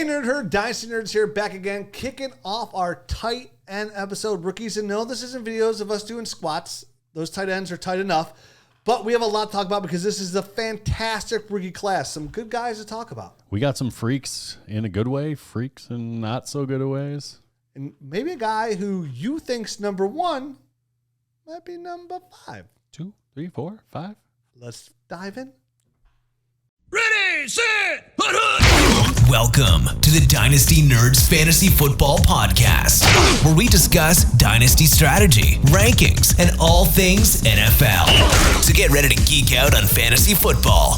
Nerd Herd, Dynasty Nerds here, back again, kicking off our tight end episode, rookies. And no, this isn't videos of us doing squats. Those tight ends are tight enough. But we have a lot to talk about because this is a fantastic rookie class. Some good guys to talk about. We got some freaks in a good way, freaks in not so good ways. And maybe a guy who you think's number one might be number 5. 2, 3, 4, 5. Let's dive in. Ready, set, hut, hut. Welcome to the Dynasty Nerds Fantasy Football Podcast, where we discuss Dynasty strategy, rankings, and all things NFL. So get ready to geek out on fantasy football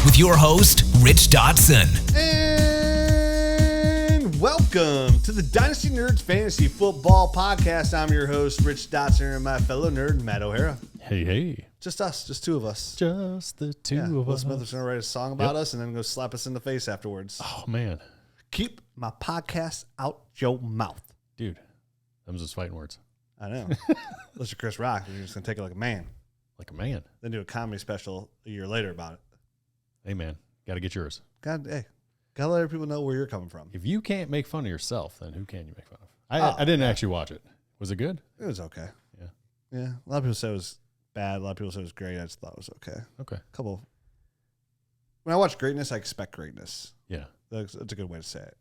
with your host, Rich Dotson. And welcome to the Dynasty Nerds Fantasy Football Podcast. I'm your host, Rich Dotson, and my fellow nerd, Matt O'Hara. Hey, hey. Just us, just two of us. Just the two of Will us. Smith is going to write a song about us and then go slap us in the face afterwards. Oh, man. Keep my podcast out your mouth. Dude, them was his fighting words. I know. Unless you're Chris Rock, you're just going to take it like a man. Like a man. Then do a comedy special a year later about it. Hey, man. Got to get yours. Got to let other people know where you're coming from. If you can't make fun of yourself, then who can you make fun of? I didn't actually watch it. Was it good? It was okay. Yeah. Yeah. A lot of people said it was bad. A lot of people said it was great. I just thought it was okay. Okay. When I watch greatness, I expect greatness. Yeah. That's a good way to say it.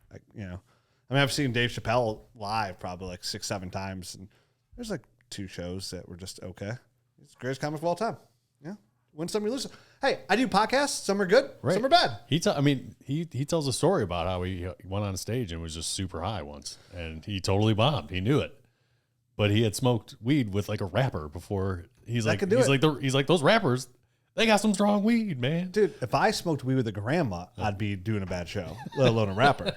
I've seen Dave Chappelle live probably like 6-7 times, and there's like 2 shows that were just okay. It's the greatest comic of all time. Yeah. Win some, you lose some. Hey, I do podcasts. Some are good. Right. Some are bad. He tells a story about how he went on stage and was just super high once, and he totally bombed. He knew it. But he had smoked weed with like a rapper before. He's like those rappers, they got some strong weed, man. Dude, if I smoked weed with a grandma, I'd be doing a bad show, let alone a rapper.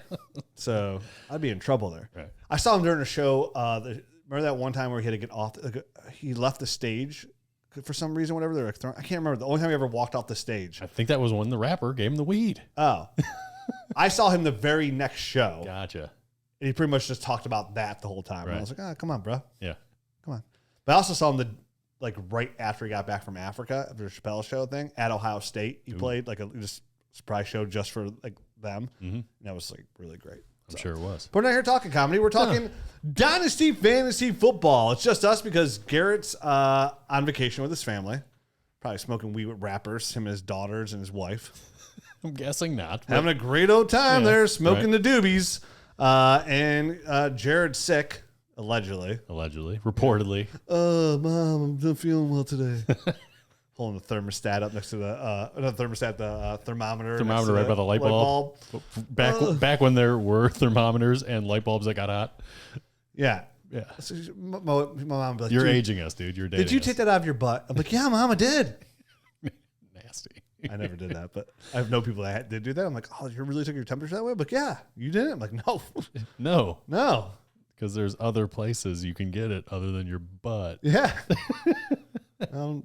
So I'd be in trouble there. Right. I saw him during a show. Remember that one time where he had to get off? He left the stage for some reason, whatever. They're like, I can't remember. The only time he ever walked off the stage. I think that was when the rapper gave him the weed. Oh. I saw him the very next show. Gotcha. And he pretty much just talked about that the whole time. Right. And I was like, come on, bro. Yeah. Come on. But I also saw him right after he got back from Africa, after the Chappelle show thing, at Ohio State. He played like a surprise show just for like them. Mm-hmm. And that was like really great. I'm sure it was. But we're not here talking comedy. We're talking Dynasty Fantasy Football. It's just us because Garrett's on vacation with his family. Probably smoking weed with rappers, him and his daughters and his wife. I'm guessing not. Having a great old time there, smoking the doobies. And Jared's sick, allegedly. Reportedly. Mom, I'm not feeling well today. Holding the thermostat up next to the thermometer. Thermometer right by the light bulb. Back when there were thermometers and light bulbs that got hot. Yeah. Yeah. So my mom would be like, you're aging us, dude. You're dating Did you us. take that out of your butt? I'm like, yeah, Mom, I did. Nasty. I never did that, but I have no people that did do that. I'm like, oh, you really took your temperature that way? I'm like, yeah, you didn't. I'm like, no. No. Because there's other places you can get it other than your butt. Yeah. So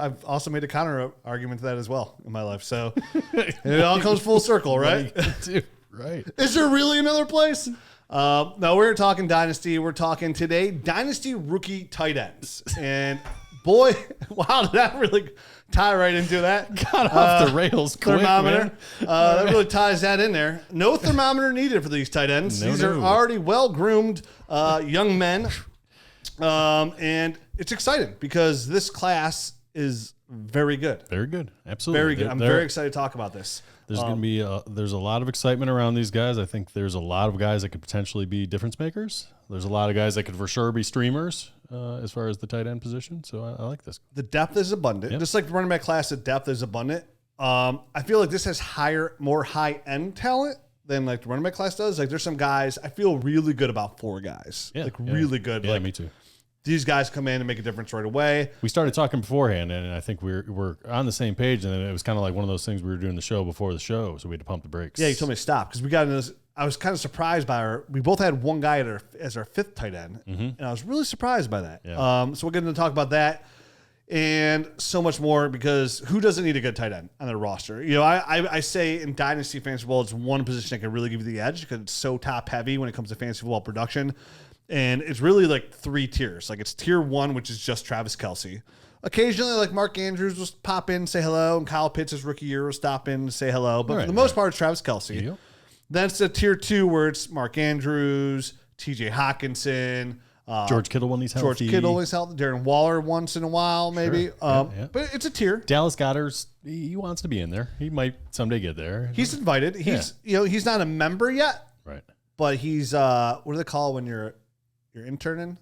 I've also made a counter argument to that as well in my life. So it all comes full circle, right? Dude, right. Is there really another place? No, we're talking Dynasty. We're talking today Dynasty rookie tight ends. And boy, wow, did that really tie right into that? Got off the rails quick, thermometer. Man. That really ties that in there. No thermometer needed for these tight ends. These are already well-groomed young men. And it's exciting because this class is very good. Very good. Absolutely. Very good. I'm very excited to talk about this. There's going to be there's a lot of excitement around these guys. I think there's a lot of guys that could potentially be difference makers. There's a lot of guys that could for sure be streamers as far as the tight end position. So I like this. The depth is abundant. Yep. Just like the running back class, the depth is abundant. I feel like this has more high-end talent than like the running back class does. Like there's some guys, I feel really good about 4 guys. Yeah, really good. Yeah, like, me too. These guys come in and make a difference right away. We started talking beforehand, and I think we're on the same page. And it was kind of like one of those things we were doing the show before the show, so we had to pump the brakes. Yeah, you told me to stop because we got into this. I was kind of surprised by we both had one guy as our 5th tight end, and I was really surprised by that. Yeah. So we're going to talk about that and so much more because who doesn't need a good tight end on their roster? You know, I say in Dynasty fantasy football, it's one position that can really give you the edge because it's so top heavy when it comes to fantasy football production. And it's really like 3 tiers. Like it's tier 1, which is just Travis Kelce. Occasionally, like Mark Andrews will pop in and say hello, and Kyle Pitts' rookie year will stop in and say hello. But for the most part, it's Travis Kelce. Yep. Then it's the tier 2 where it's Mark Andrews, TJ Hawkinson, George Kittle when he's healthy. George Kittle is healthy. Darren Waller once in a while, maybe. Sure. But it's a tier. Dallas Goedert, he wants to be in there. He might someday get there. He's invited. He's he's not a member yet. Right. But he's what do they call when you're interning?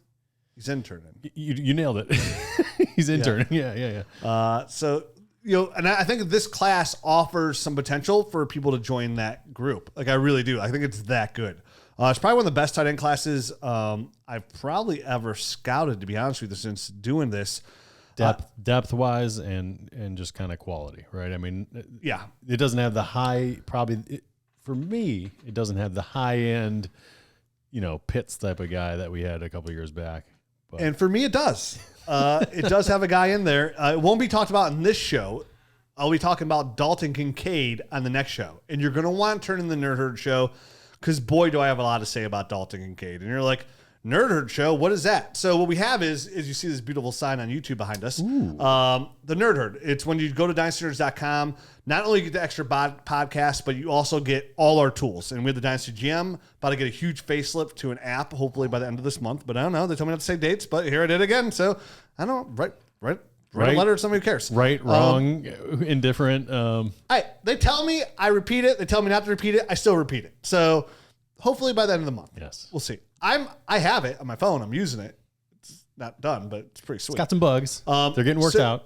He's interning. You nailed it. He's interning. Yeah. So and I think this class offers some potential for people to join that group. Like I really do. I think it's that good. It's probably one of the best tight end classes I've probably ever scouted, to be honest with you, since doing this. Depth wise and just kind of quality, right? I mean, it doesn't have the high, for me, it doesn't have the high end, Pitts type of guy that we had a couple years back. But. And for me, it does. It does have a guy in there. It won't be talked about in this show. I'll be talking about Dalton Kincaid on the next show. And you're going to want to turn in the Nerd Herd show because, boy, do I have a lot to say about Dalton Kincaid. And you're like, Nerd Herd show, what is that? So what we have is you see this beautiful sign on YouTube behind us. The Nerd Herd. It's when you go to dynastynerds.com, not only get the extra podcast, but you also get all our tools. And we have the Dynasty GM, about to get a huge facelift to an app, hopefully by the end of this month. But I don't know. They told me not to say dates, but here I did again. So I don't know. Write a letter to somebody who cares. Right, wrong, indifferent. They tell me I repeat it. They tell me not to repeat it. I still repeat it. So hopefully by the end of the month. Yes. We'll see. I have it on my phone. I'm using it. It's not done, but it's pretty sweet. It's got some bugs. They're getting worked out,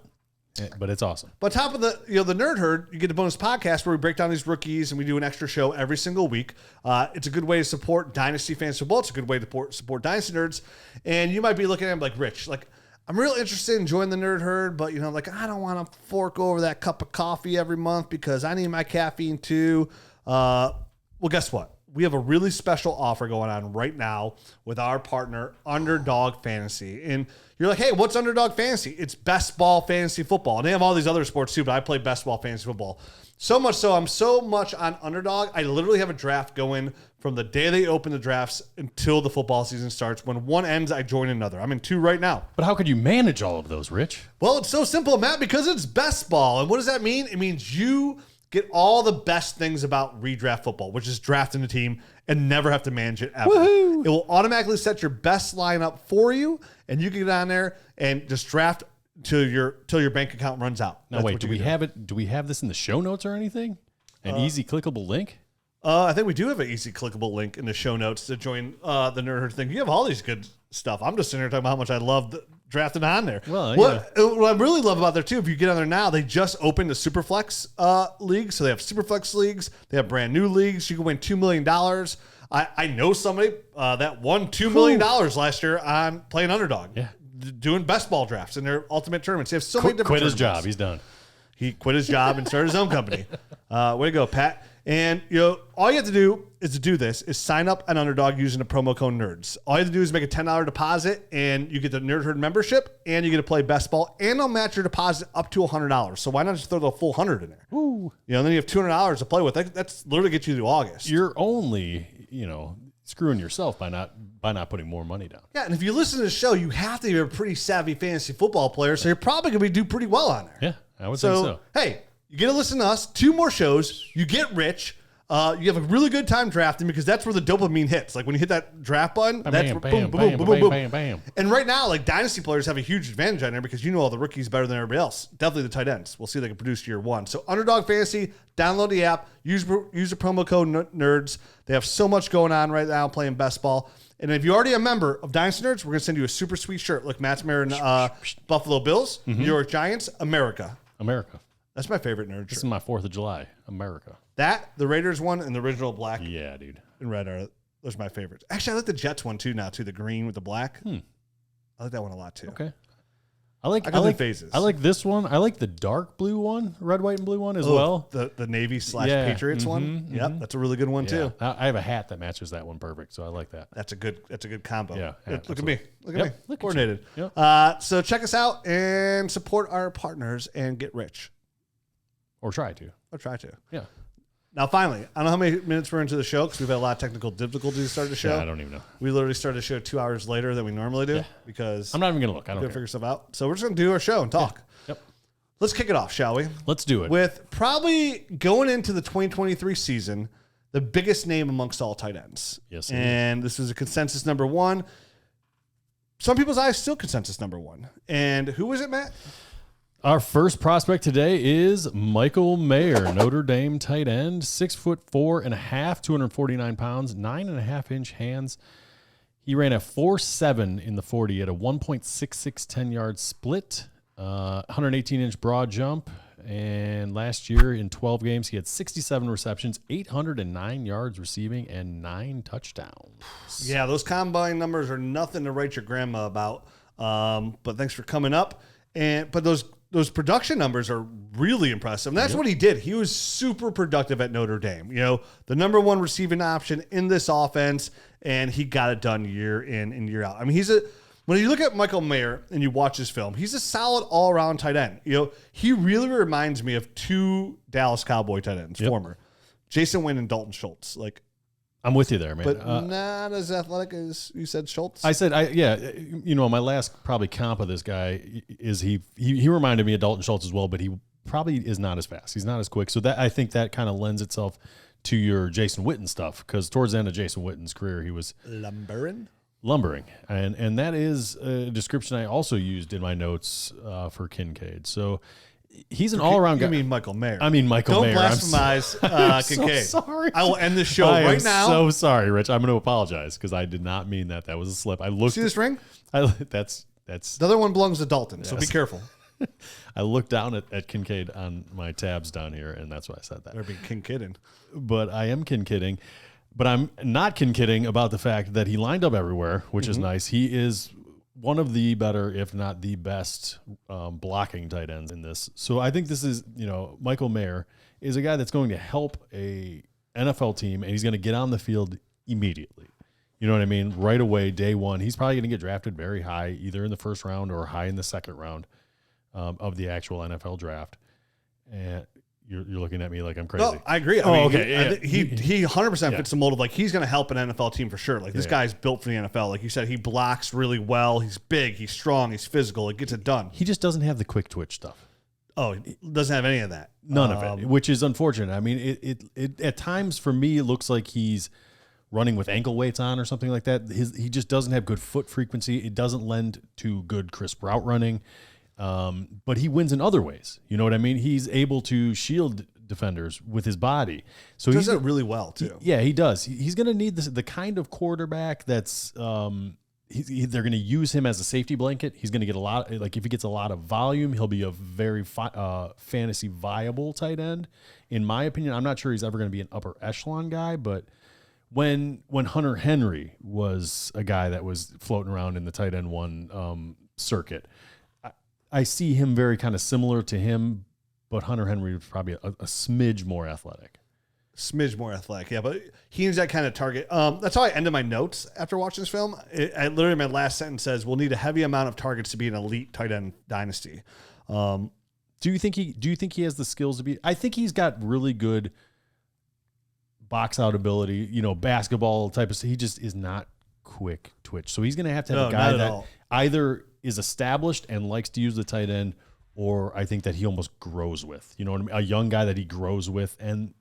but it's awesome. But on top of the Nerd Herd, you get a bonus podcast where we break down these rookies and we do an extra show every single week. It's a good way to support Dynasty Fantasy Football. It's a good way to support Dynasty Nerds. And you might be looking at them like, Rich, like, I'm real interested in joining the Nerd Herd, but I don't want to fork over that cup of coffee every month because I need my caffeine too. Well, guess what? We have a really special offer going on right now with our partner, Underdog Fantasy. And you're like, hey, what's Underdog Fantasy? It's best ball fantasy football. And they have all these other sports too, but I play best ball fantasy football. So much so, I'm so much on Underdog, I literally have a draft going from the day they open the drafts until the football season starts. When one ends, I join another. I'm in 2 right now. But how could you manage all of those, Rich? Well, it's so simple, Matt, because it's best ball. And what does that mean? It means you get all the best things about redraft football, which is drafting a team and never have to manage it ever. Woohoo! It will automatically set your best lineup for you, and you can get on there and just draft till your bank account runs out. Now, wait, do we have it? Do we have this in the show notes or anything? An easy clickable link? I think we do have an easy clickable link in the show notes to join the Nerd Herd thing. You have all these good stuff. I'm just sitting here talking about how much I love drafting on there. Well, what I really love about there too, if you get on there now, they just opened the Superflex league. So they have Superflex leagues. They have brand new leagues. You can win $2 million. I know somebody that won $2 million last year on playing Underdog. Yeah. Doing best ball drafts in their ultimate tournaments. They have so many different Quit his tournaments. job. He's done. He quit his job and started his own company. Way to go, Pat. And all you have to do is sign up an Underdog using the promo code NERDS. All you have to do is make a $10 deposit, and you get the Nerd Herd membership, and you get to play best ball, and they'll match your deposit up to $100. So why not just throw the full $100 in there? Ooh. And then you have $200 to play with. That's literally get you through August. You're only screwing yourself by not putting more money down. Yeah, and if you listen to the show, you have to be a pretty savvy fantasy football player, so you're probably going to do pretty well on there. Yeah, I would think so. Hey, you get to listen to us. 2 more shows. You get rich. You have a really good time drafting because that's where the dopamine hits. Like when you hit that draft button, that's where boom, boom, boom, boom, boom, bam. And right now, like Dynasty players have a huge advantage on there because you know all the rookies better than everybody else. Definitely the tight ends. We'll see if they can produce year 1. So Underdog Fantasy, download the app. Use the promo code NERDS. They have so much going on right now playing best ball. And if you're already a member of Dynasty Nerds, we're going to send you a super sweet shirt. Look, Matt's wearing Buffalo Bills, New York Giants, America. That's my favorite nerd shirt. This is my 4th of July, America. That, the Raiders one, and the original black. Yeah, dude. And red are those are my favorites. Actually, I like the Jets one too now, too. The green with the black. I like that one a lot too. Okay. I like phases. I like this one. I like the dark blue one, red, white, and blue one as well. The Navy / Patriots one. Yep, that's a really good one too. I have a hat that matches that one perfect, so I like that. That's a good combo. Yeah. Look at me. Look at me. Coordinated. Yep. So check us out and support our partners and get rich. Or try to. Yeah. Now, finally, I don't know how many minutes we're into the show because we've had a lot of technical difficulties to start the show. Yeah, I don't even know. We literally started the show 2 hours later than we normally do because I'm not even going to look. I don't care. Figure stuff out. So we're just going to do our show and talk. Yeah. Yep. Let's kick it off, shall we? Let's do it. With probably going into the 2023 season, the biggest name amongst all tight ends. Yes, and this was a consensus number one. Some people's eyes still consensus number one. And who was it, Matt? Our first prospect today is Michael Mayer, Notre Dame tight end, 6'4.5", 249 pounds, 9.5-inch hands. He ran a 4.7 in the 40 at a 1.66 10-yard split, 118-inch broad jump. And last year in 12 games, he had 67 receptions, 809 yards receiving, and 9 touchdowns. Yeah, those combine numbers are nothing to write your grandma about. But thanks for coming up. But those production numbers are really impressive. And that's what he did. He was super productive at Notre Dame. The number one receiving option in this offense, and he got it done year in and year out. I mean, when you look at Michael Mayer and you watch his film, he's a solid all-around tight end. He really reminds me of two Dallas Cowboy tight ends, former Jason Wynn and Dalton Schultz. I'm with you there, man. But not as athletic as you said, Schultz. I said, my last probably comp of this guy is he reminded me of Dalton Schultz as well, but he probably is not as fast. He's not as quick. So I think that kind of lends itself to your Jason Witten stuff, because towards the end of Jason Witten's career, he was lumbering. And that is a description I also used in my notes for Kincaid. So he's an all-around guy. You mean Michael Mayer? I mean Michael Mayer. Don't blasphemize Kincaid. So sorry. I will end the show right now. So sorry, Rich. I'm going to apologize because I did not mean that. That was a slip. See this ring? That's the other one belongs to Dalton. So be careful. I looked down at Kincaid on my tabs down here, and that's why I said that. Better be Kinkidding. But I am Kinkidding. But I'm not Kinkidding about the fact that he lined up everywhere, which is nice. He is one of the better, if not the best, blocking tight ends in this. So I think this is, Michael Mayer is a guy that's going to help a NFL team, and he's going to get on the field immediately. You know what I mean? Right away, day one. He's probably going to get drafted very high, either in the first round or high in the second round of the actual NFL draft. And you're looking at me like I'm crazy. No, I agree. Okay. He 100% fits the mold of he's going to help an NFL team for sure. This guy's built for the NFL. Like you said, he blocks really well. He's big. He's strong. He's physical. He gets it done. He just doesn't have the quick twitch stuff. Oh, he doesn't have any of that. None of it, which is unfortunate. I mean, it at times for me it looks like he's running with ankle weights on or something like that. He just doesn't have good foot frequency. It doesn't lend to good crisp route running. But he wins in other ways. You know what I mean? He's able to shield defenders with his body. So he does it really well too. He does. He's going to need the kind of quarterback that's they're going to use him as a safety blanket. He's going to get a lot. If he gets a lot of volume, he'll be a very fantasy viable tight end. In my opinion, I'm not sure he's ever going to be an upper echelon guy, but when Hunter Henry was a guy that was floating around in the tight end one circuit, I see him very kind of similar to him, but Hunter Henry was probably a smidge more athletic. Yeah, but he needs that kind of target. That's how I ended my notes after watching this film. Literally, my last sentence says, "We'll need a heavy amount of targets to be an elite tight end dynasty." Do you think he has the skills to be? I think he's got really good box out ability. Basketball type of. He just is not quick twitch. So he's going to have a guy that either is established and likes to use the tight end, or I think that he almost grows with, you know what I mean? A young guy that he grows with. And,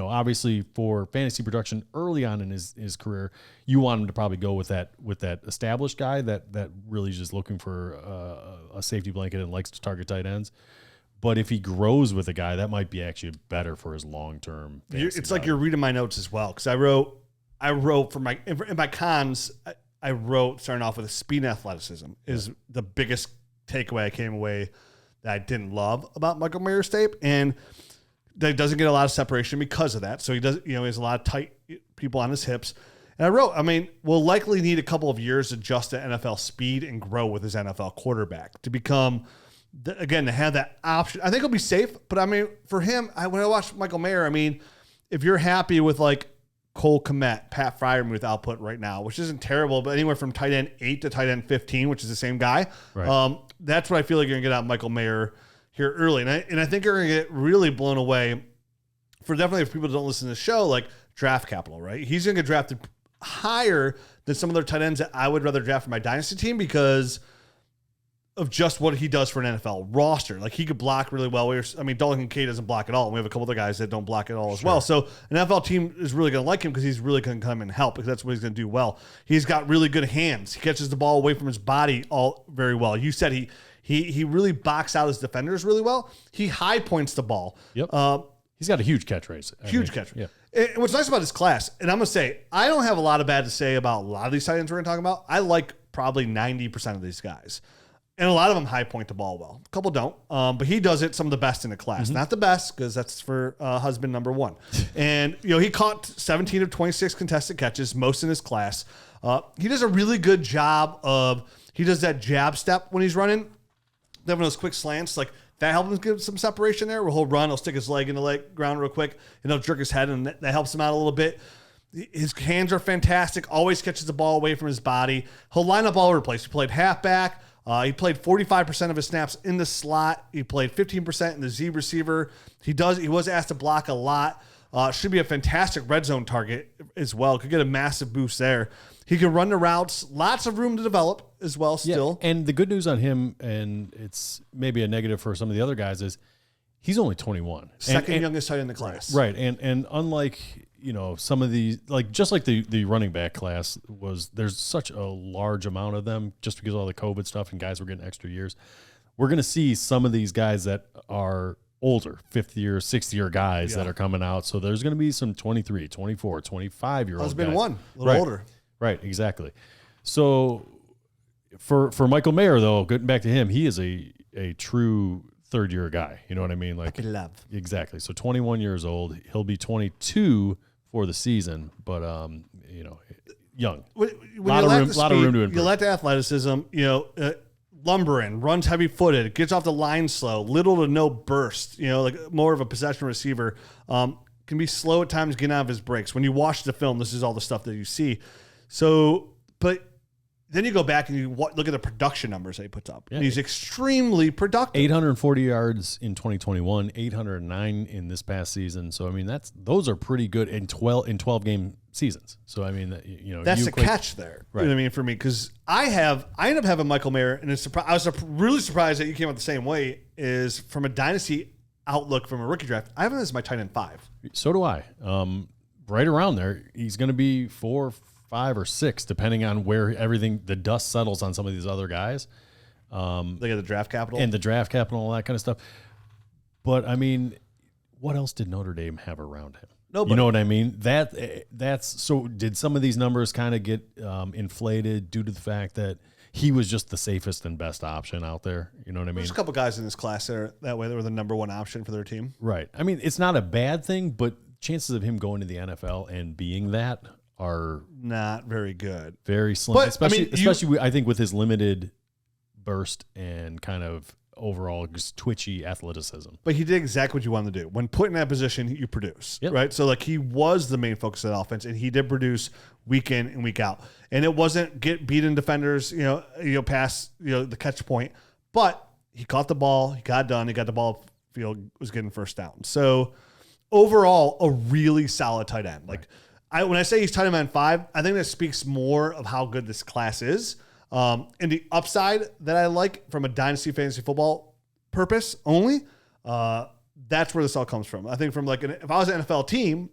obviously for fantasy production early on in his career, you want him to probably go with that established guy that really is just looking for a safety blanket and likes to target tight ends. But if he grows with a guy, that might be actually better for his long-term fantasy It's like you're reading my notes as well. Cause I wrote for in my cons, I wrote starting off with speed and athleticism is the biggest takeaway I came away that I didn't love about Michael Mayer's tape, and that doesn't get a lot of separation because of that. So he does, he has a lot of tight people on his hips. And I wrote, we'll likely need a couple of years to adjust to NFL speed and grow with his NFL quarterback to become, to have that option. I think he'll be safe, but for him, when I watch Michael Mayer, if you're happy with Cole Kmet, Pat Freiermuth output right now, which isn't terrible, but anywhere from tight end 8 to tight end 15, which is the same guy. Right. That's what I feel like you're going to get out of Michael Mayer here early. And I think you're going to get really blown away for definitely if people don't listen to the show, draft capital, right? He's going to get drafted higher than some other tight ends that I would rather draft for my dynasty team because of just what he does for an NFL roster. Like, he could block really well. Dalton Kincaid doesn't block at all. And we have a couple other guys that don't block at all as well. So an NFL team is really going to like him because he's really going to come and help, because that's what he's going to do well. He's got really good hands. He catches the ball away from his body all very well. You said he really boxes out his defenders really well. He high points the ball. Yep. He's got a huge catch rate. Catch rate. Yeah. And what's nice about his class, and I'm going to say, I don't have a lot of bad to say about a lot of these tight ends we're going to talk about. I like probably 90% of these guys. And a lot of them high point the ball well. A couple don't. But he does it some of the best in the class. Not the best, because that's for husband number one. And, he caught 17 of 26 contested catches, most in his class. He does a really good job he does that jab step when he's running. They have one of those quick slants. Like, that helps him get some separation there, where he'll run, he'll stick his leg in the ground real quick, and he'll jerk his head, and that helps him out a little bit. His hands are fantastic. Always catches the ball away from his body. He'll line up all over the place. He played halfback. He played 45% of his snaps in the slot. He played 15% in the Z receiver. He was asked to block a lot. Should be a fantastic red zone target as well. Could get a massive boost there. He can run the routes. Lots of room to develop as well still. Yeah, and the good news on him, and it's maybe a negative for some of the other guys, is he's only 21. Second youngest tight end in the class. Right. And unlike, some of these, just like the running back class there's such a large amount of them just because of all the COVID stuff and guys were getting extra years. We're going to see some of these guys that are older, 5th year, 6th year guys that are coming out. So there's going to be some 23, 24, 25-year-old guys. Husband one, a little older. Right, exactly. So for Michael Mayer, though, getting back to him, he is a true third-year guy. You know what I mean? Like, love. Exactly. So 21 years old. He'll be 22 for the season, but young. When lot of room to improve. You let the athleticism. Lumbering, runs heavy-footed, gets off the line slow, little to no burst. Like more of a possession receiver. Can be slow at times, getting out of his breaks. When you watch the film, this is all the stuff that you see. So, but then you go back and you look at the production numbers that he puts up. Yeah. And he's extremely productive. 840 yards in 2021, 809 in this past season. So, those are pretty good in 12 game seasons. So, that's the catch there. Right. You know what I mean, for me, because I end up having Michael Mayer, and I was really surprised that you came out the same way. Is from a dynasty outlook from a rookie draft, I have him as my tight end 5. So do I. Right around there, he's going to be 4, 5, or 6, depending on where the dust settles on some of these other guys. They got the draft capital. And the draft capital, all that kind of stuff. But, what else did Notre Dame have around him? Nobody. You know what I mean? That's so. Did some of these numbers kind of get inflated due to the fact that he was just the safest and best option out there? You know what I mean? There's a couple guys in this class that way that were the number one option for their team. Right. It's not a bad thing, but chances of him going to the NFL and being that are not very good. Very slim. But, especially I think with his limited burst and kind of overall just twitchy athleticism. But he did exactly what you wanted to do. When put in that position, you produce, right? So he was the main focus of the offense, and he did produce week in and week out. And it wasn't get beaten defenders, past the catch point, but he caught the ball, he got done, he got the ball field, was getting first down. So overall, a really solid tight end. When I say he's tight end 5, I think that speaks more of how good this class is. And the upside that I like from a dynasty fantasy football purpose only, that's where this all comes from. I think from if I was an NFL team,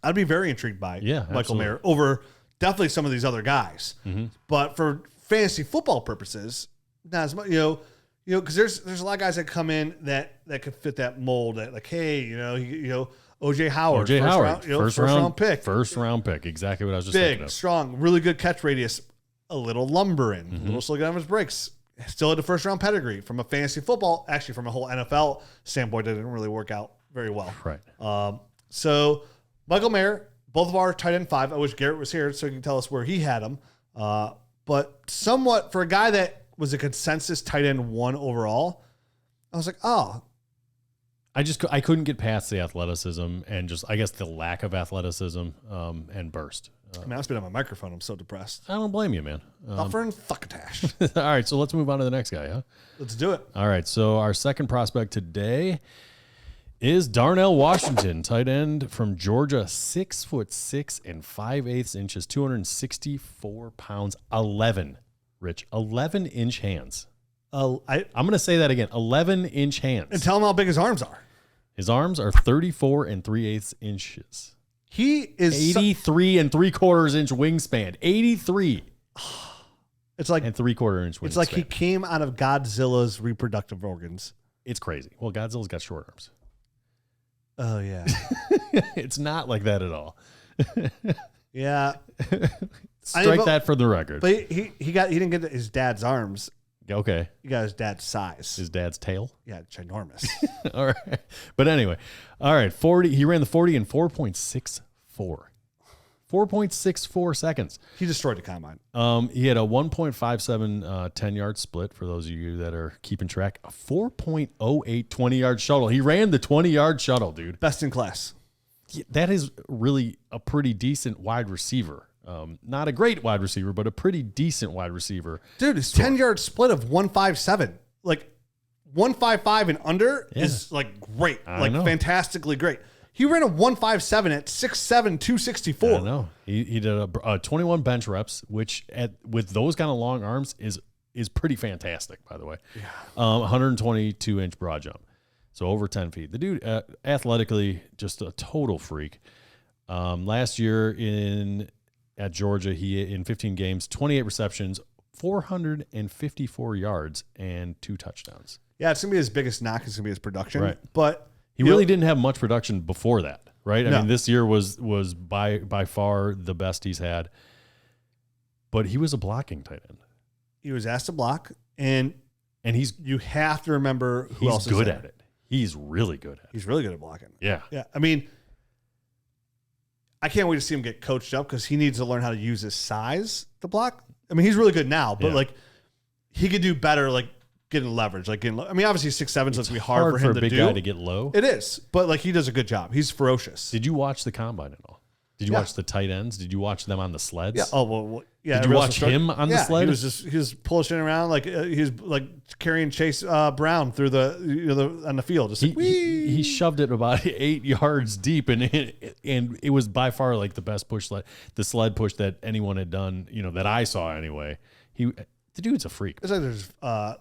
I'd be very intrigued by Michael Mayer over definitely some of these other guys. Mm-hmm. But for fantasy football purposes, not as much, because there's a lot of guys that come in that could fit that mold. That OJ Howard, first round pick. First round pick, exactly what I was just thinking of. Big, strong, really good catch radius, a little lumbering, a little slow down on his breaks. Still had the first round pedigree. From a fantasy football, actually from a whole NFL standpoint, that didn't really work out very well. Right. So Michael Mayer, both of our tight end 5. I wish Garrett was here so he can tell us where he had him. But somewhat for a guy that was a consensus tight end 1 overall, I was like, oh. I couldn't get past the athleticism and just, I guess, the lack of athleticism and burst. I spit on my microphone. I'm so depressed. I don't blame you, man. Suffering fuckatash. All right, so let's move on to the next guy, huh? Let's do it. All right, so our second prospect today is Darnell Washington, tight end from Georgia, 6'6" and 5/8 inches, 264 pounds, 11 inch hands. I'm going to say that again. 11-inch hands. And tell him how big his arms are. His arms are 34 3/8 inches. He is 83 3/4 inch wingspan. 83. It's like and 3/4 inch wingspan. It's like he came out of Godzilla's reproductive organs. It's crazy. Well, Godzilla's got short arms. Oh yeah. It's not like that at all. Yeah. Strike that for the record. But he didn't get his dad's arms. Okay. He got his dad's size. His dad's tail? Yeah, ginormous. All right. But anyway, all right, 40. He ran the 40 in 4.64. 4.64 seconds. He destroyed the combine. He had a 1.57 10-yard split, for those of you that are keeping track. A 4.08 20-yard shuttle. He ran the 20-yard shuttle, dude. Best in class. That is really a pretty decent wide receiver. Not a great wide receiver, but a pretty decent wide receiver. Dude, his 10-yard split of 1.57. Like 1.55 and under is like great. Like fantastically great. He ran a 1.57 at 6'7", 264. I know. He did a 21 bench reps, which with those kind of long arms is pretty fantastic, by the way. Yeah. 122-inch broad jump. So over 10 feet. The dude, athletically, just a total freak. Last year at Georgia, he in 15 games, 28 receptions, 454 yards, and 2 touchdowns. Yeah, it's going to be his biggest knock. It's going to be his production. Right. But he really didn't have much production before that, right? I mean, this year was by far the best he's had. But he was a blocking tight end. He was asked to block, and you have to remember who else is good there. at it. He's really good at it. He's really good at blocking. Yeah. Yeah. I mean, I can't wait to see him get coached up because he needs to learn how to use his size to block. I mean, he's really good now, but like he could do better, like getting leverage. Like I mean, obviously 6'7", so it's gonna be hard for him to do. a big guy to get low. It is, but like he does a good job. He's ferocious. Did you watch the combine at all? Did you watch the tight ends? Did you watch them on the sleds? Yeah. Oh well. Yeah. Did you watch him on the sled? He was pushing around like he was like carrying Chase Brown through on the field. Just he shoved it about 8 yards deep, and it was by far like the best push the sled push that anyone had done. That I saw anyway. The dude's a freak. It's like there's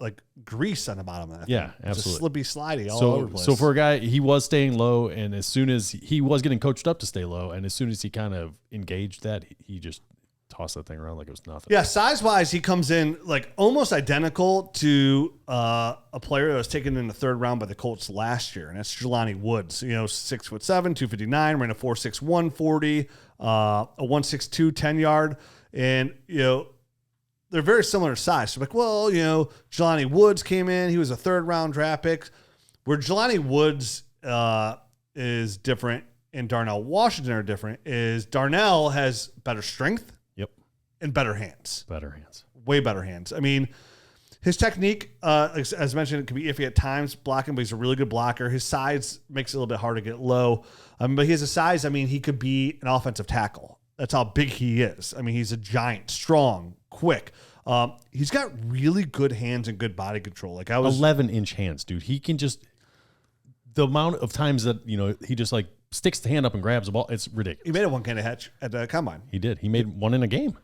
like grease on the bottom of that. Yeah, thing. absolutely. Just slippy, slidey all over the place. So for a guy, he was staying low, and as soon as he was getting coached up to stay low, and as soon as he kind of engaged that, he just tossed that thing around like it was nothing. Yeah, size-wise, he comes in like almost identical to a player that was taken in the 3rd round by the Colts last year, and that's Jelani Woods. 6'7", 259, ran a 4.61 40, a 1.62 10-yard, and they're very similar size. So like, well, Jelani Woods came in. He was a 3rd round draft pick. Where Jelani Woods is different and Darnell Washington are different is Darnell has better strength. Yep. And better hands. Better hands. Way better hands. I mean, his technique, as mentioned, it can be iffy at times blocking, but he's a really good blocker. His size makes it a little bit hard to get low. But he has a size, I mean, he could be an offensive tackle. That's how big he is. I mean, he's a giant, strong, quick. He's got really good hands and good body control. Like 11-inch hands, dude. He can just the amount of times that he just like sticks the hand up and grabs the ball. It's ridiculous. He made a one-handed catch at the combine. He did. He made one in a game.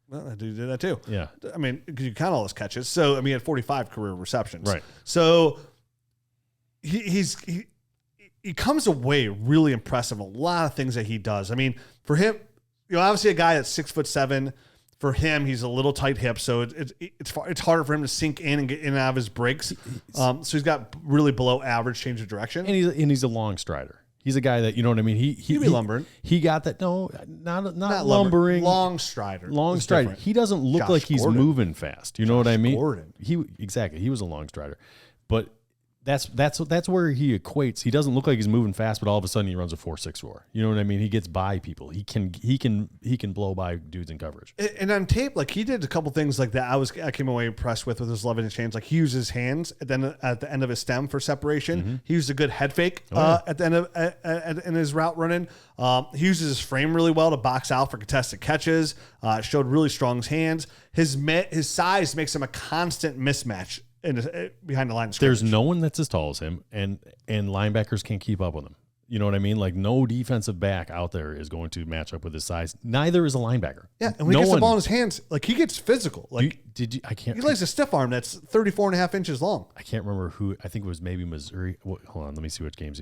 Well, that dude did that too. Yeah. I mean, because you count all his catches. So I mean, he had 45 career receptions. Right. So he comes away really impressive. A lot of things that he does. I mean, for him. Obviously a guy that's 6'7". For him, he's a little tight hip, so it's harder for him to sink in and get in and out of his breaks. So he's got really below average change of direction, and he's a long strider. He's a guy that I mean. He'd be lumbering. He got that. No, not lumbering. Long strider. Long strider. Different. He doesn't look Josh like he's Gordon. moving fast. You know what I mean? Gordon. He was a long strider, but. That's where he equates. He doesn't look like he's moving fast, but all of a sudden he runs a 4.64. You know what I mean? He gets by people. He can blow by dudes in coverage. And on tape, like he did a couple things like that. I came away impressed with his 11-inch hands. Like he used his hands at the end of his stem for separation. Mm-hmm. He used a good head fake at the end of in his route running. He uses his frame really well to box out for contested catches. Showed really strong hands. His size makes him a constant mismatch. Behind the line of scrimmage. There's no one that's as tall as him, and linebackers can't keep up with him. You know what I mean? Like, no defensive back out there is going to match up with his size. Neither is a linebacker. Yeah, and when he gets the ball in his hands, like, he gets physical. Like, he likes a stiff arm that's 34.5 inches long. I can't remember who. I think it was maybe Missouri. Hold on, let me see which games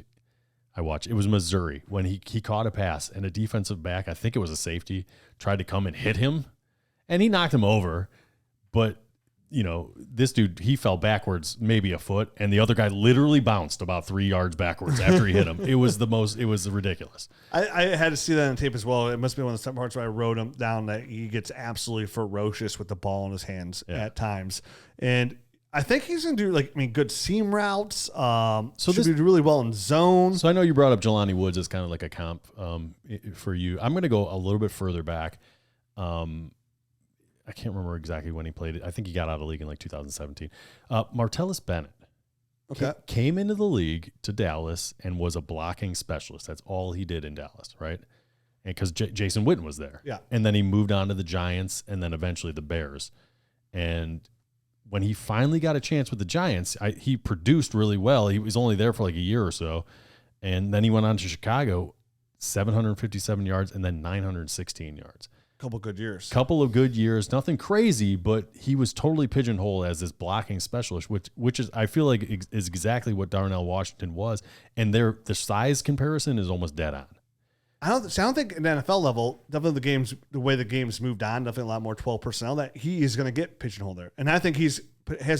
I watched. It was Missouri when he caught a pass and a defensive back, I think it was a safety, tried to come and hit him, and he knocked him over. But you know, this dude, he fell backwards maybe a foot, and the other guy literally bounced about 3 yards backwards after he hit him. It was ridiculous. I had to see that on tape as well. It must be one of the parts where I wrote him down that he gets absolutely ferocious with the ball in his hands at times. And I think he's going to do, good seam routes. So should do really well in zone. So I know you brought up Jelani Woods as kind of like a comp for you. I'm going to go a little bit further back. I can't remember exactly when he played it. I think he got out of the league in 2017. Martellus Bennett came into the league to Dallas and was a blocking specialist. That's all he did in Dallas, right? And because Jason Witten was there. Yeah. And then he moved on to the Giants and then eventually the Bears. And when he finally got a chance with the Giants, he produced really well. He was only there for a year or so. And then he went on to Chicago, 757 yards and then 916 yards. Couple of good years, nothing crazy, but he was totally pigeonholed as this blocking specialist, which is, I feel like, is exactly what Darnell Washington was, and the size comparison is almost dead on. I don't think at the NFL level, definitely the way the game's moved on, definitely a lot more 12 personnel, that he is going to get pigeonholed there, and I think has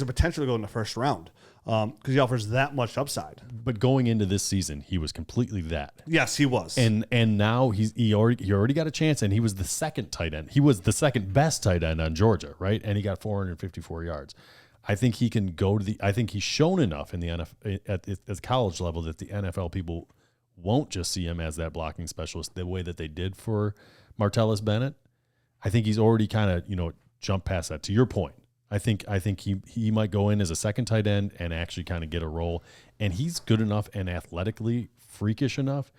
a potential to go in the first round because he offers that much upside. But going into this season, he was completely that. Yes, he was. And now he already got a chance, and he was the second tight end. He was the second best tight end on Georgia, right? And he got 454 yards. I think he can go to I think he's shown enough in the NFL at the college level that the NFL people won't just see him as that blocking specialist the way that they did for Martellus Bennett. I think he's already kind of jumped past that. To your point. I think he might go in as a second tight end and actually kind of get a role. And he's good enough and athletically freakish enough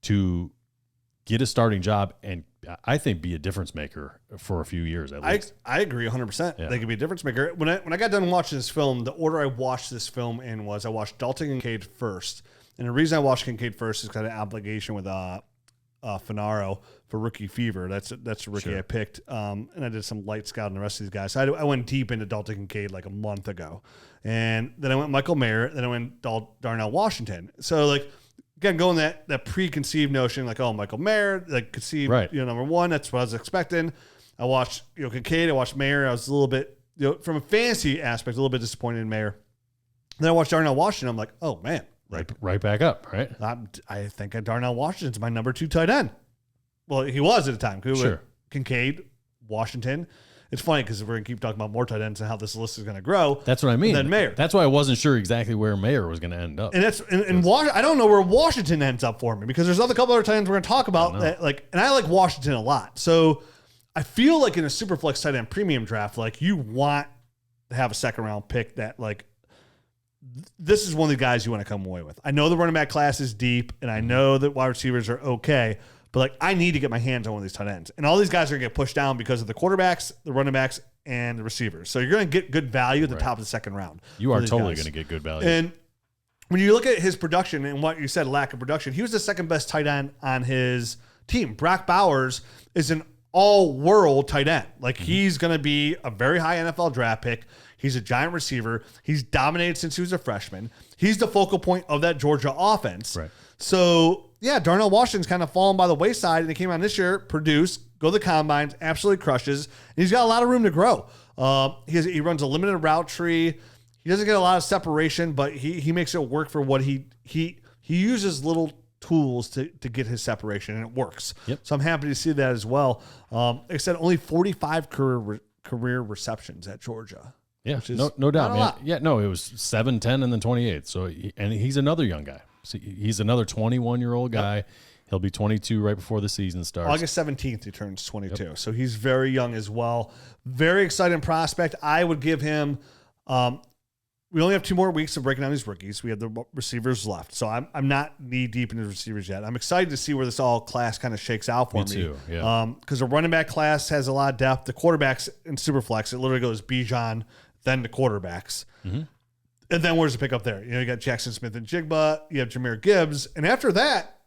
to get a starting job and I think be a difference maker for a few years at least. I agree 100%. Yeah. They could be a difference maker. When I got done watching this film, the order I watched this film in was I watched Dalton Kincaid first. And the reason I watched Kincaid first is because I had an obligation with Finaro for Rookie Fever. That's a rookie Sure. I picked. And I did some light scouting the rest of these guys. So I went deep into Dalton Kincaid a month ago. And then I went Michael Mayer. Then I went Darnell Washington. So again, going that preconceived notion, Michael Mayer, conceived, right. Number one, that's what I was expecting. I watched, Kincaid. I watched Mayer. I was a little bit, from a fantasy aspect, a little bit disappointed in Mayer. Then I watched Darnell Washington. I'm like, oh man. Right back up, right? I think Darnell Washington's my number 2 tight end. Well, he was at the time. Sure. Kincaid, Washington. It's funny because we're going to keep talking about more tight ends and how this list is going to grow. That's what I mean. And then Mayer. That's why I wasn't sure exactly where Mayer was going to end up. And I don't know where Washington ends up for me because there's a couple other tight ends we're going to talk about that and I like Washington a lot. So I feel like in a Superflex tight end premium draft, you want to have a second round pick that this is one of the guys you want to come away with. I know the running back class is deep, and I know that wide receivers are okay, but I need to get my hands on one of these tight ends. And all these guys are going to get pushed down because of the quarterbacks, the running backs, and the receivers. So you're going to get good value at the top of the second round. You are totally going to get good value. And when you look at his production and what you said, lack of production, he was the second best tight end on his team. Brock Bowers is an all-world tight end. He's going to be a very high NFL draft pick. He's a giant receiver. He's dominated since he was a freshman. He's the focal point of that Georgia offense. Right. So, yeah, Darnell Washington's kind of fallen by the wayside, and he came out this year, produced, go to the combines, absolutely crushes, and he's got a lot of room to grow. He runs a limited route tree. He doesn't get a lot of separation, but he makes it work for what he uses little tools to get his separation, and it works. Yep. So I'm happy to see that as well. Like I said, only 45 career receptions at Georgia. Yeah, no doubt, man. Lot. Yeah, no, it was 7, 10, and then 28. So, and he's another young guy. So he's another 21-year-old guy. Yep. He'll be 22 right before the season starts. August 17th, he turns 22. Yep. So he's very young as well. Very exciting prospect. I would give him. We only have 2 more weeks of breaking down these rookies. We have the receivers left, so I'm not knee deep into the receivers yet. I'm excited to see where this all class kind of shakes out for me. Too, yeah. Because the running back class has a lot of depth. The quarterbacks in Superflex, it literally goes Bijan, then the quarterbacks. Mm-hmm. And then where's the pick up there? You got Jackson Smith and Jigba. You have Jahmyr Gibbs. And after that,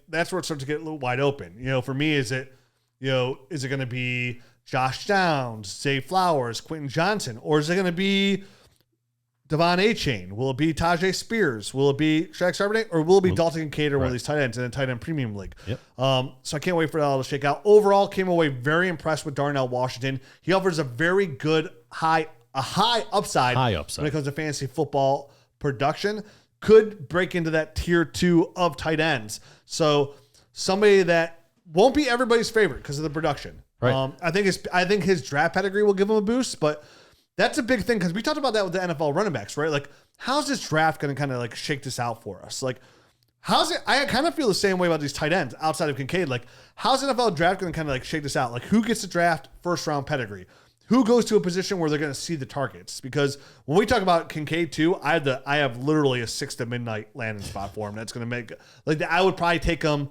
that's where it starts to get a little wide open. For me, is it going to be Josh Downs, Zay Flowers, Quentin Johnson? Or is it going to be Devon Achane? Will it be Tajay Spears? Will it be Shaq Charbonnet? Or will it be Dalton Kincaid or one of these tight ends in a tight end premium league? Yep. So I can't wait for that all to shake out. Overall, came away very impressed with Darnell Washington. He offers a very good high upside when it comes to fantasy football production. Could break into that tier 2 of tight ends. So somebody that won't be everybody's favorite because of the production. Right. I think his draft pedigree will give him a boost, but that's a big thing because we talked about that with the NFL running backs, right? Like, how's this draft going to kind of shake this out for us? Like, how's it? I kind of feel the same way about these tight ends outside of Kincaid. Like, how's the NFL draft going to kind of shake this out? Like, who gets the draft first round pedigree? Who goes to a position where they're going to see the targets? Because when we talk about Kincaid too, I have literally a 6 to midnight landing spot for him. That's going to make I would probably take him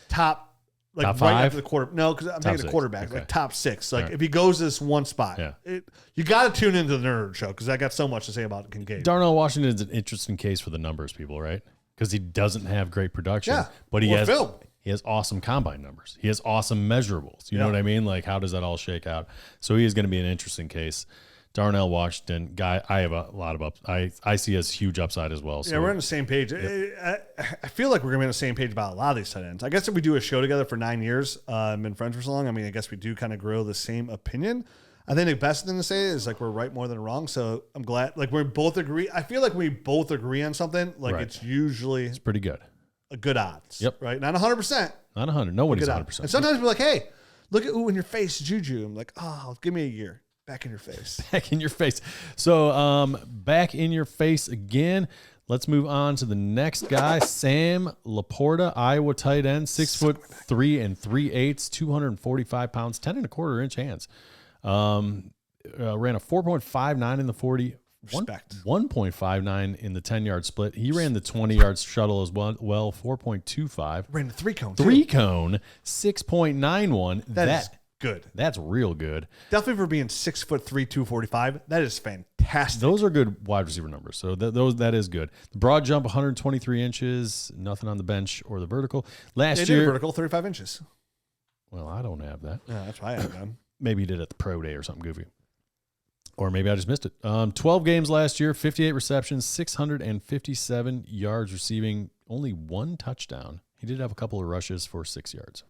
top right 5? after the quarter. No, because I'm taking a quarterback, okay. top 6. Right. If he goes this one spot, Yeah. You got to tune into the Nerd Show because I got so much to say about Kincaid. Darnell Washington is an interesting case for the numbers people, right? Because he doesn't have great production, but he has film. He has awesome combine numbers. He has awesome measurables. You know what I mean? Like, how does that all shake out? So he is going to be an interesting case. Darnell Washington, guy, I have a lot of I see as huge upside as well. So. Yeah, we're on the same page. Yep. I feel like we're going to be on the same page about a lot of these tight ends. I guess if we do a show together for 9 years, been friends for so long, I guess we do kind of grow the same opinion. I think the best thing to say is we're right more than wrong. So I'm glad we both agree. I feel like we both agree on something. It's usually pretty good. A good odds. Yep. Right. Not 100%. Not 100. Nobody's 100%. And sometimes we're like, hey, look at in your face, Juju. I'm like, oh, give me a year. Back in your face. Back in your face. So back in your face again. Let's move on to the next guy, Sam Laporta, Iowa tight end, 6'3" 3/8", 245 pounds, 10 1/4 inch hands. Ran a 4.59 in the 40. Respect. 1.59 in the 10-yard split. He ran the 20-yard shuttle as well, 4.25. Ran the 3-cone. 3-cone, 6.91. That's good. That's real good. Definitely for being 6'3", 245. That is fantastic. Those are good wide receiver numbers. So that is good. The broad jump, 123 inches. Nothing on the bench or the vertical. Last year, vertical 35 inches. Well, I don't have that. Yeah, that's why I have done. Maybe he did at the pro day or something goofy. Or maybe I just missed it. 12 games last year, 58 receptions, 657 yards receiving, only 1 touchdown. He did have a couple of rushes for 6 yards.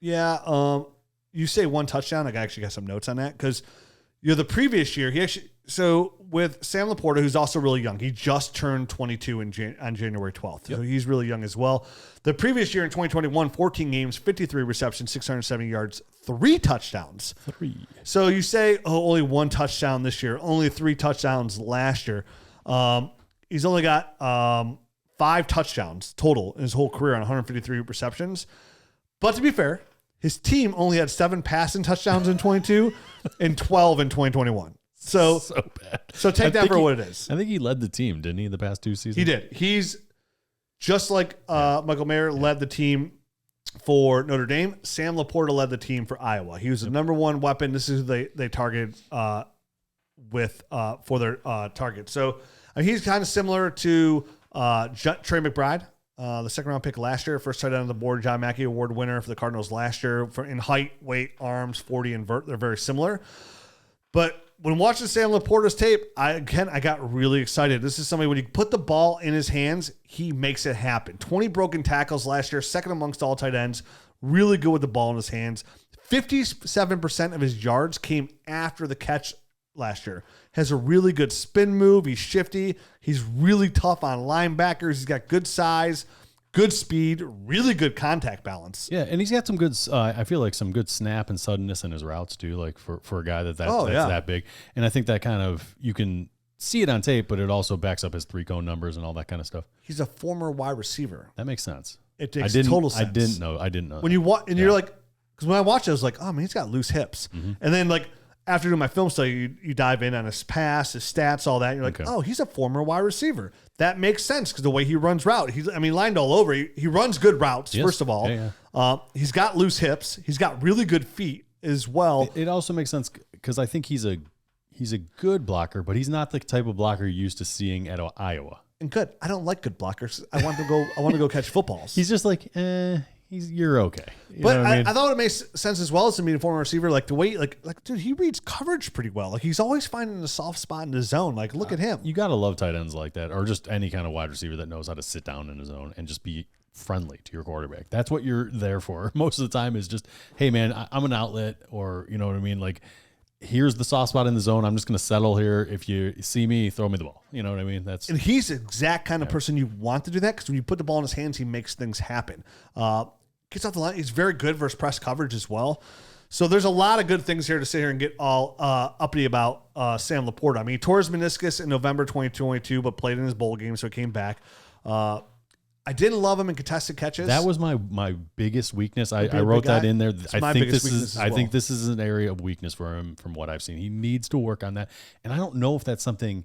Yeah. You say 1 touchdown. I actually got some notes on that because the previous year, so with Sam Laporta, who's also really young, he just turned 22 on January 12th. Yep. So he's really young as well. The previous year in 2021, 14 games, 53 receptions, 670 yards, 3 touchdowns. 3. So you say, only 1 touchdown this year, only 3 touchdowns last year. He's only got 5 touchdowns total in his whole career on 153 receptions. But to be fair, his team only had 7 passing touchdowns in 22 and 12 in 2021. So bad. So take that for what it is. I think he led the team, didn't he, the past 2 seasons? He did. He's just like Michael Mayer led the team for Notre Dame. Sam Laporta led the team for Iowa. He was the number 1 weapon. This is who they targeted for their target. So he's kind of similar to Trey McBride. The second-round pick last year, first tight end on the board, John Mackey Award winner for the Cardinals last year. In height, weight, arms, 40 and vert, they're very similar. But when watching Sam Laporta's tape, I got really excited. This is somebody, when you put the ball in his hands, he makes it happen. 20 broken tackles last year, second amongst all tight ends. Really good with the ball in his hands. 57% of his yards came after the catch last year. Has a really good spin move. He's shifty. He's really tough on linebackers. He's got good size, good speed, really good contact balance. Yeah, and he's got some good, I feel like some good snap and suddenness in his routes too, like for a guy that's that big. And I think that kind of, you can see it on tape, but it also backs up his 3-cone numbers and all that kind of stuff. He's a former wide receiver. That makes sense. It makes total sense. I didn't know. When you watch, and you're like, because when I watched it, I was like, oh man, he's got loose hips. Mm-hmm. And then after doing my film study, you dive in on his pass, his stats, all that. And you're like, oh, he's a former wide receiver. That makes sense because the way he runs route. He's lined all over. He runs good routes, first of all. Yeah. He's got loose hips. He's got really good feet as well. It also makes sense because I think he's He's a good blocker, but he's not the type of blocker you're used to seeing at Iowa. And good. I don't like good blockers. I want to go catch footballs. He's just like, you're okay. But I thought it makes sense as well as to be a former receiver. Like the way, like, dude, he reads coverage pretty well. Like he's always finding a soft spot in the zone. Like look at him. You gotta love tight ends like that, or just any kind of wide receiver that knows how to sit down in the zone and just be friendly to your quarterback. That's what you're there for. Most of the time is just, hey man, I'm an outlet, or you know what I mean. Like here's the soft spot in the zone. I'm just gonna settle here. If you see me, throw me the ball. You know what I mean? And he's the exact kind of person you want to do that, because when you put the ball in his hands, he makes things happen. Gets off the line. He's very good versus press coverage as well. So there's a lot of good things here to sit here and get all uppity about Sam Laporta. I mean, he tore his meniscus in November 2022, but played in his bowl game, so he came back. I didn't love him in contested catches. That was my biggest weakness. I wrote that in there. I think this is an area of weakness for him from what I've seen. He needs to work on that. And I don't know if that's something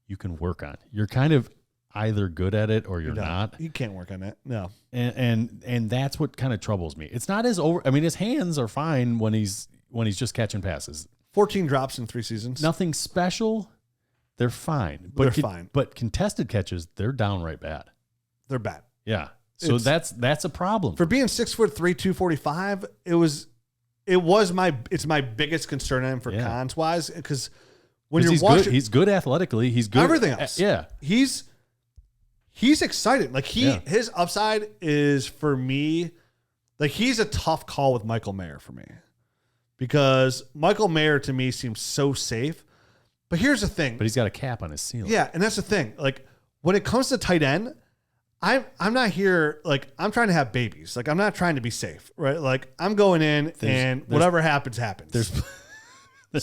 you can work on. You're kind of either good at it or you're not. You can't work on that. No. And that's what kind of troubles me. It's not as over. I mean, his hands are fine when he's just catching passes. 14 drops in 3 seasons. Nothing special. They're fine. They're fine. But contested catches, they're downright bad. They're bad. Yeah. So that's a problem. For being 6'3", 245, it's my biggest concern on him for cons wise, because when you're watching, he's good athletically. He's good everything else. Yeah. He's exciting. Like his upside is, for me, like he's a tough call with Michael Mayer for me, because Michael Mayer to me seems so safe. But here's the thing. But he's got a cap on his ceiling. Yeah, and that's the thing. Like when it comes to tight end, I'm not here, like I'm trying to have babies. Like I'm not trying to be safe, right? Like I'm going in and whatever happens, happens. There's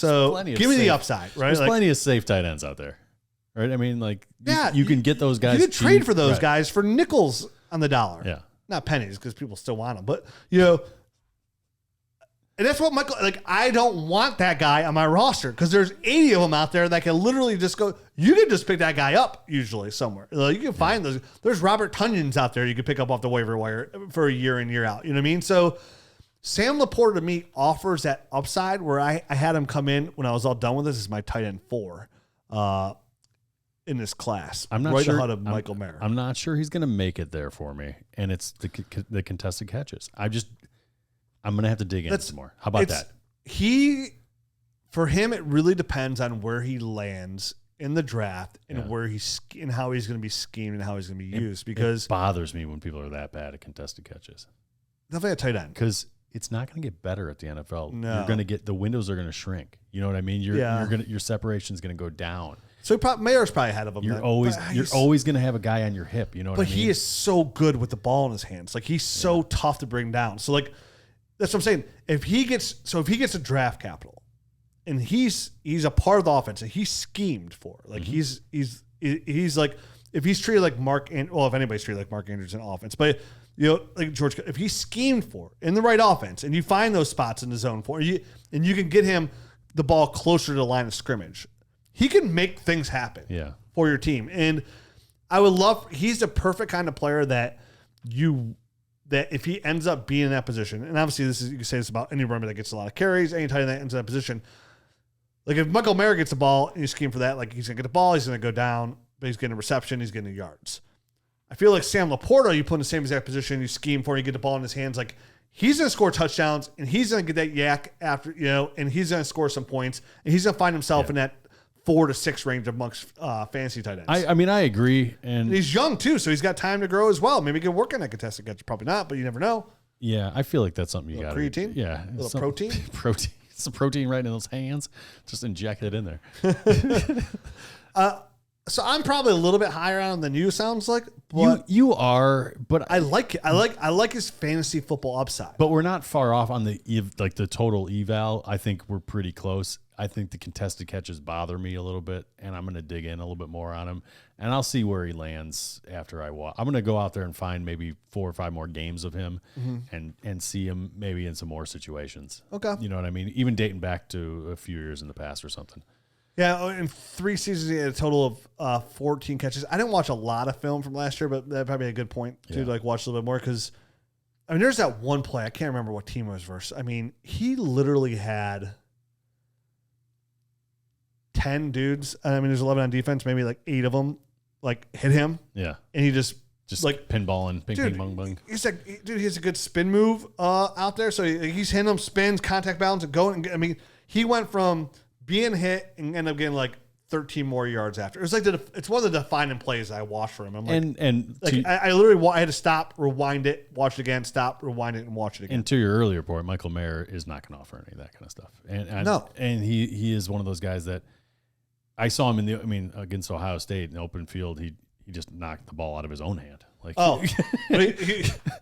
so plenty of give me safe, the upside, right? There's like, plenty of safe tight ends out there, right? I mean, like you can get those guys. You could trade for those guys for nickels on the dollar. Yeah, not pennies, because people still want them. But and that's what Michael, like, I don't want that guy on my roster, because there's 80 of them out there that can literally just go. You can just pick that guy up usually somewhere. Like, you can find those. There's Robert Tunyons out there you can pick up off the waiver wire for a year in, year out. You know what I mean? So Sam Laporta to me offers that upside where I had him come in when I was all done with this as my tight end 4 in this class. I'm not right sure. ahead of Michael Mayer. I'm not sure he's going to make it there for me, and it's the contested catches. I'm going to have to dig in some more. How about that? For him, it really depends on where he lands in the draft and where and how he's going to be schemed and how he's going to be used. Because it bothers me when people are that bad at contested catches. Definitely a tight end. Because it's not going to get better at the NFL. No. You're going to get, the windows are going to shrink. You know what I mean? Your separation is going to go down. So Mayer's probably ahead of him. You're always going to have a guy on your hip. You know what I mean? But he is so good with the ball in his hands. Like he's so tough to bring down. So like, that's what I'm saying. If he gets a draft capital, and he's a part of the offense and he's schemed for, like he's like, if he's treated like if anybody's treated like Mark Andrews in offense, but like George, if he's schemed for in the right offense and you find those spots in the zone for you, and you can get him the ball closer to the line of scrimmage, he can make things happen for your team. And he's the perfect kind of player that if he ends up being in that position, and obviously you can say this about any runner that gets a lot of carries, any tight end that ends in that position. Like if Michael Mayer gets the ball and you scheme for that, like he's going to get the ball, he's going to go down, but he's getting a reception, he's getting yards. I feel like Sam Laporta, you put in the same exact position, you scheme for, you get the ball in his hands, like he's going to score touchdowns and he's going to get that yak after, and he's going to score some points and he's going to find himself in that 4 to 6 range amongst fantasy tight ends. I mean, I agree. And he's young too, so he's got time to grow as well. Maybe he can work on that contested catch. Probably not, but you never know. Yeah, I feel like that's something you got to do. Creatine? Yeah. A little protein? Protein. Some protein right in those hands. Just inject it in there. So I'm probably a little bit higher on him than you, sounds like. But you are, but I like it. I like his fantasy football upside. But we're not far off on the total eval. I think we're pretty close. I think the contested catches bother me a little bit, and I'm going to dig in a little bit more on him, and I'll see where he lands after I watch. I'm going to go out there and find maybe 4 or 5 more games of him, and see him maybe in some more situations. Okay, you know what I mean? Even dating back to a few years in the past or something. Yeah, in 3 seasons, he had a total of 14 catches. I didn't watch a lot of film from last year, but that'd probably be a good point to watch a little bit more, because I mean, there's that one play. I can't remember what team it was versus. I mean, he literally had 10 dudes. I mean, there's 11 on defense. Maybe like 8 of them like hit him. Yeah. And he just like pinballing, ping, bong, bong. He's like, dude, he has a good spin move out there. So he's hitting them spins, contact balance, and going. I mean, he went from being hit and ended up getting like 13 more yards after. It was like it's one of the defining plays I watched for him. I'm like, I literally I had to stop, rewind it, watch it again, stop, rewind it, and watch it again. And to your earlier point, Michael Mayer is not going to offer any of that kind of stuff. And he is one of those guys that I saw him against Ohio State in the open field. He just knocked the ball out of his own hand. Like,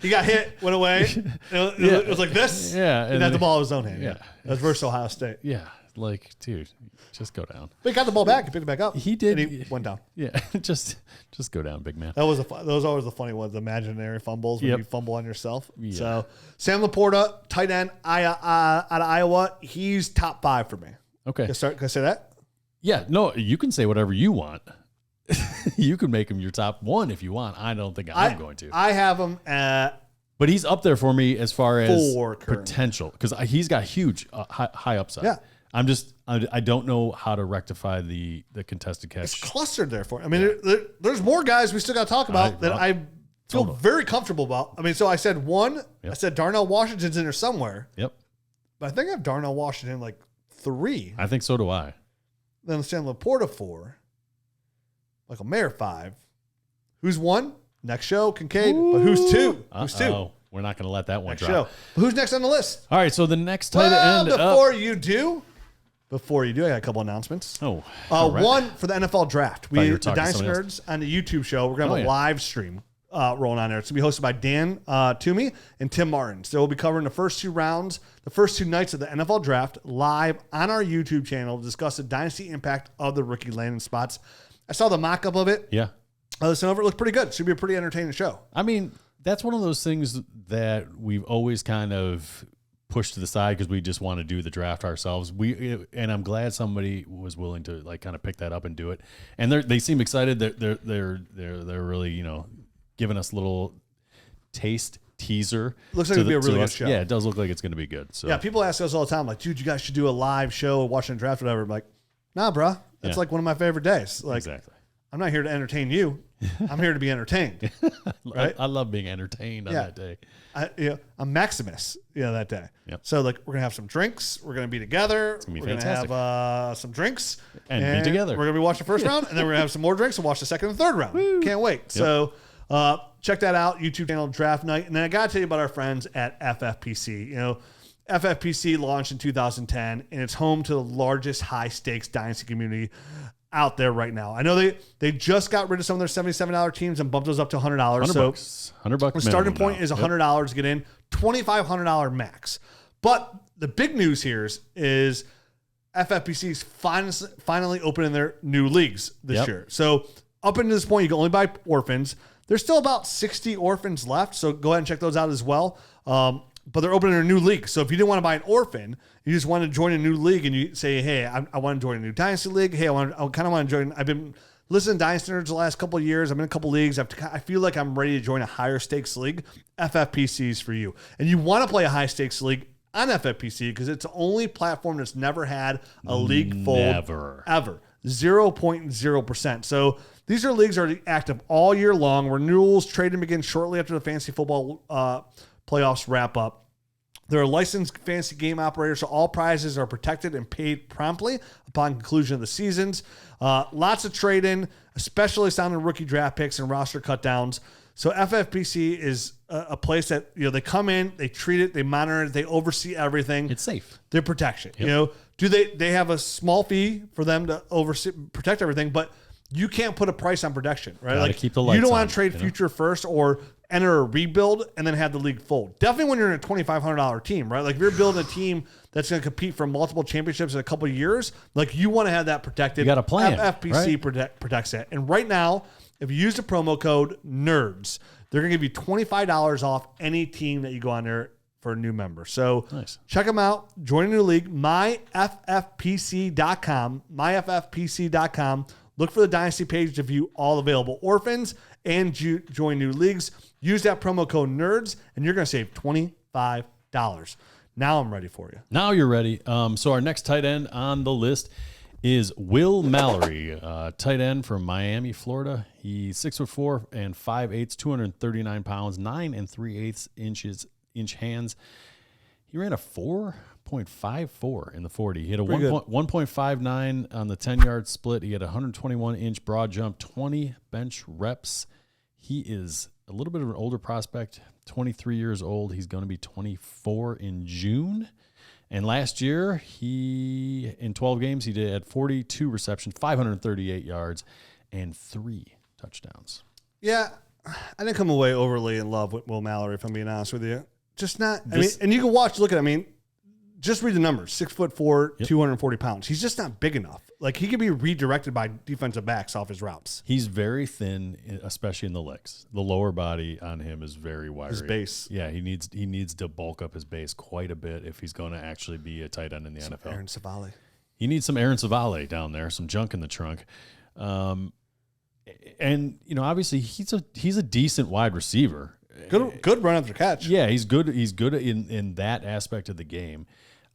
he got hit, went away. It was like this. Yeah, and had the ball in his own hand. Yeah, that's versus Ohio State. Yeah, like, dude, just go down. But he got the ball back. He picked it back up. He did. And he went down. Yeah, just go down, big man. Those are always the funny ones, the imaginary fumbles when you fumble on yourself. Yeah. So Sam Laporta, tight end out of Iowa, he's top 5 for me. Okay. Can I say that? Yeah. No, you can say whatever you want. You can make him your top 1 if you want. I don't think I'm going to. I have him at, but he's up there for me as far as 4 potential because he's got huge high upside. Yeah. I don't know how to rectify the contested catch. It's clustered there for him. I mean, there's more guys we still got to talk about that I feel very comfortable about. I mean, so I said 1. Yep. I said Darnell Washington's in there somewhere. Yep. But I think I have Darnell Washington like 3. I think so do I. Then Sam Laporta 4. Michael Mayer 5. Who's 1? Next show, Kincaid. But who's 2? Who's 2? We're not going to let that one next drop. Show. But who's next on the list? All right, so the next tight end. Before you do, I got a couple announcements. Oh, one for the NFL draft. The Dynasty Nerds else. on the YouTube show. We're going to have a live stream rolling on there. It's going to be hosted by Dan Toomey and Tim Martin. So we'll be covering the first 2 rounds, the first 2 nights of the NFL draft live on our YouTube channel to discuss the dynasty impact of the rookie landing spots. I saw the mock-up of it. Yeah. Listen over. It looked pretty good. Should be a pretty entertaining show. I mean, that's one of those things that we've always kind of pushed to the side because we just want to do the draft ourselves. And I'm glad somebody was willing to like kind of pick that up and do it. And they seem excited. They're really giving us a little teaser. Looks like it'll be a really good show. Yeah, it does look like it's going to be good. So yeah, people ask us all the time, like, dude, you guys should do a live show, watching the draft, whatever. I'm like, nah, bro. That's like one of my favorite days. Like, exactly. I'm not here to entertain you. I'm here to be entertained. Right? I love being entertained on that day. I'm Maximus, that day. Yep. So like we're gonna have some drinks. We're gonna be together. It's gonna be fantastic. Gonna have some drinks and be together. We're gonna be watching the first round, and then we're gonna have some more drinks and watch the second and third round. Woo. Can't wait. Yep. So check that out. YouTube channel Draft Night, and then I gotta tell you about our friends at FFPC. FFPC launched in 2010, and it's home to the largest high-stakes dynasty community out there right now. I know they just got rid of some of their $77 teams and bumped those up to $100. So $100. The starting point is $100 to get in, $2,500 max. But the big news here is FFPC's finally opening their new leagues this year. So up until this point, you can only buy orphans. There's still about 60 orphans left, so go ahead and check those out as well. But they're opening a new league. So if you didn't want to buy an orphan, you just want to join a new league and you say, hey, I want to join a new Dynasty league. Hey, I kind of want to join. I've been listening to Dynasty Nerds the last couple of years. I'm in a couple leagues. I feel like I'm ready to join a higher stakes league. FFPC is for you. And you want to play a high stakes league on FFPC because it's the only platform that's never had a league fold ever. 0.0%. So these are leagues that are active all year long. Renewals, trading begins shortly after the fantasy football playoffs wrap up. They're a licensed fantasy game operator, so all prizes are protected and paid promptly upon conclusion of the seasons. Lots of trade-in, especially sounding rookie draft picks and roster cutdowns. So FFPC is a place that they come in, they treat it, they monitor it, they oversee everything. It's safe. Their protection. Yep. Do they have a small fee for them to protect everything, but you can't put a price on protection, right? Gotta keep the lights you don't on, want to trade future first or enter a rebuild and then have the league fold. Definitely when you're in a $2,500 team, right? Like if you're building a team that's going to compete for multiple championships in a couple of years, like you want to have that protected. You got a plan. FFPC right? protects it. And right now, if you use the promo code NERDS, they're going to give you $25 off any team that you go on there for a new member. So Check them out. Join a new league. MyFFPC.com. MyFFPC.com. Look for the Dynasty page to view all available orphans and join new leagues. Use that promo code NERDS, and you're going to save $25. Now I'm ready for you. Now you're ready. So our next tight end on the list is Will Mallory, tight end from Miami, Florida. He's 6'4" and 5'8", 239 pounds, 9 3/8 inch hands. He ran a 4.54 in the 40. He had a 1.59 on the 10-yard split. He had a 121-inch broad jump, 20 bench reps. He is a little bit of an older prospect, 23 years old. He's going to be 24 in June. And last year, in 12 games, he had 42 receptions, 538 yards, and 3 touchdowns. Yeah, I didn't come away overly in love with Will Mallory, if I'm being honest with you. Just not. And you can look at it. Just read the numbers. 6'4", 240 pounds. He's just not big enough. Like, he can be redirected by defensive backs off his routes. He's very thin, especially in the legs. The lower body on him is very wiry. His base. Yeah, he needs to bulk up his base quite a bit if he's going to actually be a tight end in the NFL. Aaron Savale. He needs some Aaron Savale down there, some junk in the trunk. And obviously he's a decent wide receiver. Good run after catch. Yeah, he's good. He's good in that aspect of the game.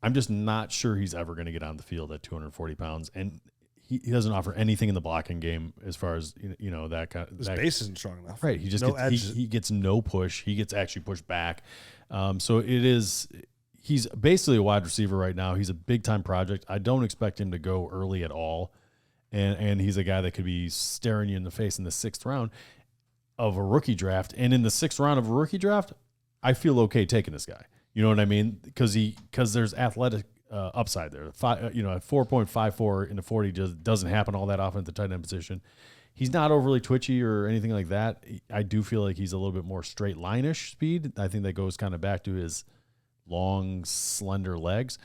I'm just not sure he's ever going to get on the field at 240 pounds, and he doesn't offer anything in the blocking game as far as that kind of. His base isn't strong enough. Right, he gets no push. He gets actually pushed back. So he's basically a wide receiver right now. He's a big time project. I don't expect him to go early at all, and he's a guy that could be staring you in the face in the 6th round of a rookie draft. And in the 6th round of a rookie draft, I feel okay taking this guy. You know what I mean? Because there's athletic upside there. At 4.54 in the 40 just doesn't happen all that often at the tight end position. He's not overly twitchy or anything like that. I do feel like he's a little bit more straight line-ish speed. I think that goes kind of back to his long, slender legs.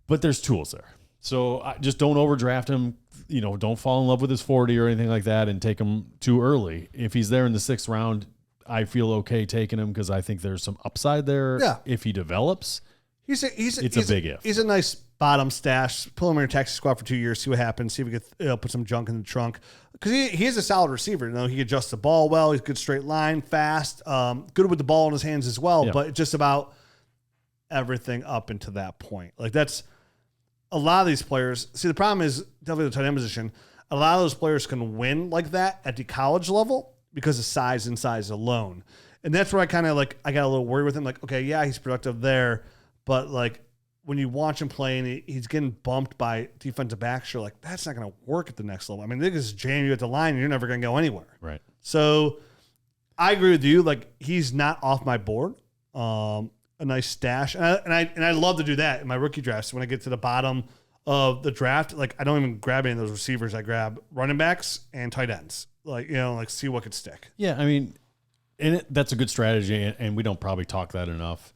But there's tools there. So just don't overdraft him. Don't fall in love with his 40 or anything like that and take him too early. If he's there in the 6th round, I feel okay taking him because I think there's some upside there. Yeah. If he develops, it's a big if. He's a nice bottom stash. Pull him in your taxi squad for 2 years, see what happens, see if we could put some junk in the trunk. Because he is a solid receiver. He adjusts the ball well. He's good straight line, fast, good with the ball in his hands as well. Yeah. But it's just about everything up into that point. Like, that's a lot of these players. See, the problem is definitely the tight end position. A lot of those players can win like that at the college level because of size and size alone. And that's where I kind of I got a little worried with him. Like, okay, yeah, he's productive there. But when you watch him play and he's getting bumped by defensive backs, you're like, that's not going to work at the next level. I mean, they just jam you at the line and you're never going to go anywhere. Right. So I agree with you. He's not off my board. A nice stash. And I love to do that in my rookie drafts. When I get to the bottom of the draft, I don't even grab any of those receivers. I grab running backs and tight ends. See what could stick. Yeah, I mean, that's a good strategy, and we don't probably talk that enough.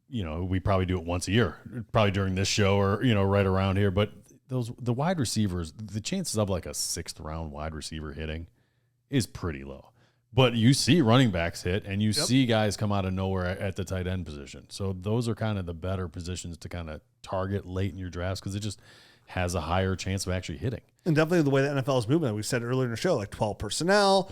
We probably do it once a year, probably during this show or, right around here. But the wide receivers, the chances of a 6th round wide receiver hitting is pretty low. But you see running backs hit, and you see guys come out of nowhere at the tight end position. So those are kind of the better positions to kind of target late in your drafts because it just has a higher chance of actually hitting. And definitely the way the NFL is moving, we said earlier in the show, 12 personnel